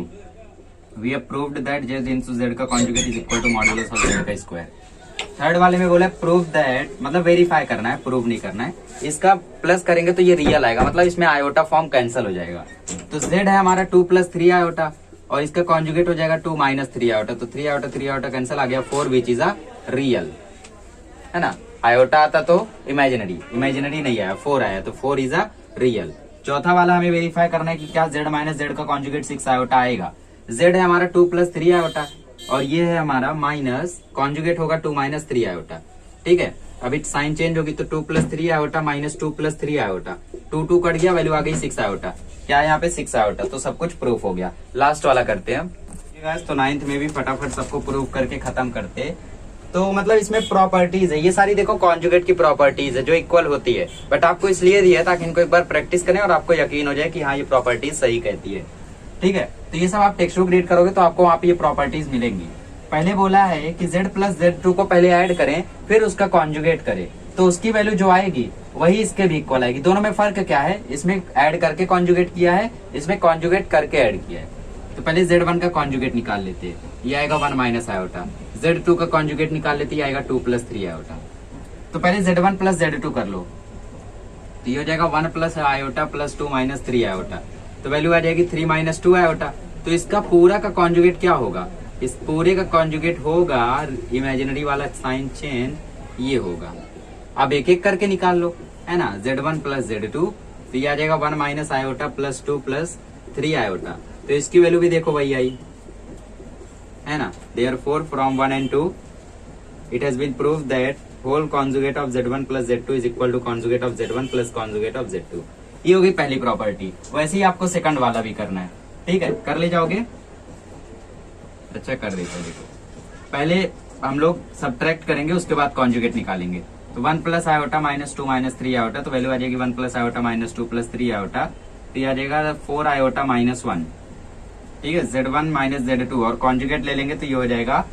we have proved that z into z का conjugate is equal to modulus of z का स्क्वायर। थर्ड वाले में बोला प्रूव दैट, मतलब वेरीफाई करना है, प्रूव नहीं करना है। इसका प्लस करेंगे तो ये रियल आएगा, मतलब इसमें आयोटा फॉर्म कैंसिल हो जाएगा। तो z है हमारा 2 + 3 आयोटा और इसका कॉन्जुगेट हो जाएगा 2 - 3 आयोटा। तो 3 आयोटा कैंसिल आ गया, 4 विच इज अ रियल, है ना। आयोटा आता तो इमेजिनरी नहीं आया, 4 आया तो 4 इज अ रियल। चौथा वाला हमें वेरीफाई करना है कि क्या z - z का कॉन्जुगेट 6 आयोटा आएगा। z है हमारा 2 + 3 आयोटा और ये है हमारा माइनस, कॉन्जुगेट होगा 2 - 3 आयोटा, ठीक है। अभी साइन चेंज होगी तो 2 + 3 आयोटा माइनस 2 + 3 आयोटा, 2 कट गया, वैल्यू आ गई 6 आयोटा। क्या है यहाँ पे 6 आयोटा, तो सब कुछ प्रूफ हो गया। लास्ट वाला करते हैं तो 9th में भी फटाफट सबको प्रूफ करके खत्म करते। तो मतलब इसमें प्रॉपर्टीज है, ये सारी देखो कॉन्जुगेट की प्रॉपर्टीज है जो इक्वल होती है, बट आपको इसलिए दिया है ताकि इनको एक बार प्रैक्टिस करें और आपको यकीन हो जाए कि हाँ ये प्रॉपर्टीज सही कहती है, ठीक है। तो ये सब आप टेक्स्ट बुक रीड करोगे तो आपको वहाँ पे ये प्रॉपर्टीज मिलेंगी। पहले बोला है कि z + z2 को पहले ऐड करें फिर उसका कॉन्जुगेट करें, तो उसकी वैल्यू जो आएगी वही इसके भी इक्वल आएगी। दोनों में फर्क क्या है, इसमें ऐड करके कॉन्जुगेट किया है, इसमें कॉन्जुगेट करके ऐड किया है। तो पहले z1 का कॉन्जुगेट निकाल लेते हैं, ये आएगा 1 - आयोटा। z2 का कॉन्जुगेट निकाल लेते हैं, आएगा 2 + 3 आयोटा। तो पहले z1 + z2 कर लो, तो ये हो जाएगा 1 + आयोटा + 2 - 3 आयोटा। तो वैल्यू आ जाएगी 3 - 2 आयोटा। तो इसका पूरा का कॉन्जुगेट क्या होगा, इस पूरे का कॉन्जुगेट होगा इमेजिनरी वाला साइन चेंज ये होगा। अब एक एक करके निकाल लो, है ना। z1 + z2 तो ये आ जाएगा 1 - आयोटा + 2 + 3 आयोटा। तो इसकी वैल्यू भी देखो वही आई, है ना। Therefore from 1 and 2 it has been proved that whole conjugate of z1 + z2 is equal to conjugate of z1 + conjugate of z2। ये होगी पहली प्रॉपर्टी। वैसे ही आपको सेकंड वाला भी करना है, ठीक है। कर ले जाओगे, अच्छा कर देते हैं। देखो पहले हम लोग सब्ट्रैक्ट करेंगे, उसके बाद कॉन्जुगेट निकालेंगे। तो 1 + आयोटा - 2 - 3 आयोटा, तो वैल्यू आ जाएगी 1 + आयोटा - 2 + 3 आयोटा। तो ये आ जाएगा 4 आयोटा - 1, ठीक है। z1 - z2 और कॉन्जुगेट ले लेंगे तो ये हो जाएगा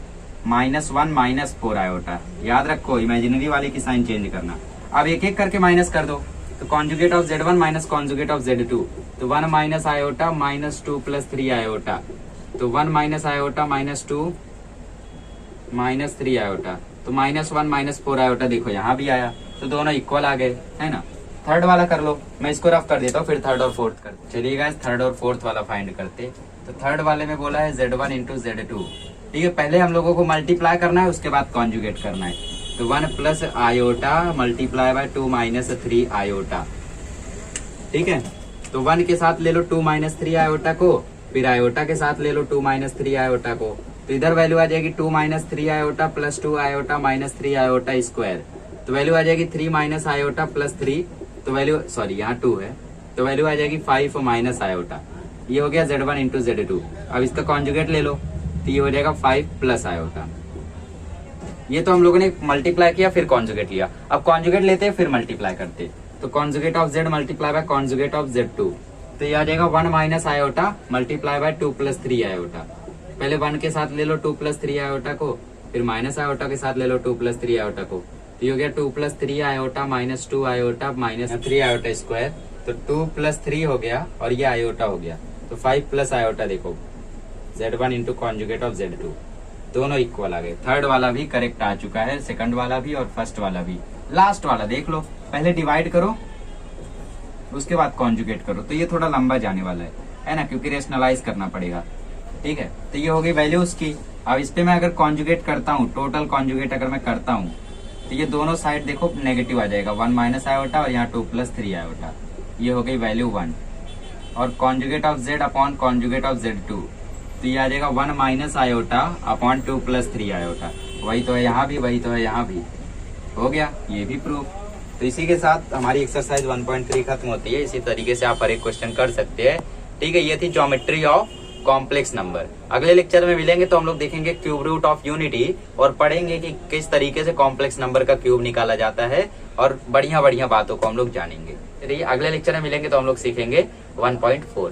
-1 - 4 आयोटा। याद रखो इमेजिनरी वाले की साइन चेंज करना। अब एक एक करके माइनस कर दो, तो conjugate of z1 - conjugate of z2, तो 1 - आयोटा - 2 + 3 आयोटा। तो 1 - आयोटा - 2 - 3 आयोटा, तो -1 - 4 आयोटा देखो यहाँ भी आया, तो दोनों इक्वल आ गए, है ना। थर्ड वाला कर लो, मैं इसको रफ कर देता हूँ, फिर थर्ड और फोर्थ कर। चलिए गाइस थर्ड और फोर्थ वाला फाइंड करते। तो थर्ड वाले में बोला है z1 × z2, ठीक है। पहले हम लोगों को मल्टीप्लाई करना है, उसके बाद कॉन्जुगेट करना है। तो 1 + आयोटा × 2 - 3 आयोटा, ठीक है। तो 1 के साथ ले लो 2 - 3 आयोटा को, फिर आयोटा के साथ ले लो 2 - 3 आयोटा को। तो इधर वैल्यू आ जाएगी 2 - 3 आयोटा + 2 आयोटा - 3 आयोटा स्क्वायर। तो वैल्यू आ जाएगी 3 - आयोटा + 3, तो वैल्यू सॉरी यहाँ 2 है, तो वैल्यू आ जाएगी 5 - आयोटा। ये हो गया z1 × z2। अब इसका कॉन्जुगेट ले लो, तो ये हो जाएगा 5 + आयोटा। ये तो हम लोगों ने मल्टीप्लाई किया फिर कॉन्जुगेट लिया, अब कॉन्जुगेट लेते हैं फिर मल्टीप्लाई करते। तो conjugate of z × conjugate of z2, तो ये आ जाएगा 1 - आयोटा × 2 + 3 आयोटा। पहले 1 के साथ ले लो 2 + 3 आयोटा को, फिर माइनस आयोटा के साथ ले लो 2 + 3 आयोटा को। तो ये हो गया 2 + 3 आयोटा - 2 आयोटा -3 आयोटा स्क्वायर। तो 2 + 3 हो गया और ये आयोटा हो गया, तो 5 + आयोटा देखो z1 × कॉन्जुगेट ऑफ z2, दोनों इक्वल आ गए। थर्ड वाला भी करेक्ट आ चुका है, सेकंड वाला भी और फर्स्ट वाला भी। लास्ट वाला देख लो, पहले डिवाइड करो उसके बाद कॉन्जुगेट करो। तो ये थोड़ा लंबा जाने वाला है ना, क्योंकि रेशनलाइज करना पड़ेगा, ठीक है। तो ये हो गई वैल्यू उसकी। अब इस पे मैं अगर कॉन्जुगेट करता हूँ, टोटल कॉन्जुगेट अगर मैं करता हूँ, तो ये दोनों साइड देखो नेगेटिव आ जाएगा, 1 - आयोटा और यहाँ 2 + 3 आयोटा। ये हो गई वैल्यू 1। और conjugate of z upon conjugate of z2, तो ये आ जाएगा 1 - आयोटा अपॉन 2 + 3 आयोटा। वही तो है यहाँ भी, वही तो है यहाँ भी, हो गया ये भी प्रूफ। तो इसी के साथ हमारी एक्सरसाइज 1.3 खत्म होती है। इसी तरीके से आप हर एक क्वेश्चन कर सकते हैं, ठीक है। ये थी ज्योमेट्री ऑफ कॉम्प्लेक्स नंबर। अगले लेक्चर में मिलेंगे तो हम लोग देखेंगे क्यूब रूट ऑफ यूनिटी और पढ़ेंगे कि किस तरीके से कॉम्प्लेक्स नंबर का क्यूब निकाला जाता है और बढ़िया बढ़िया बातों को हम लोग जानेंगे। चलिए अगले लेक्चर में मिलेंगे तो हम लोग सीखेंगे 1.4।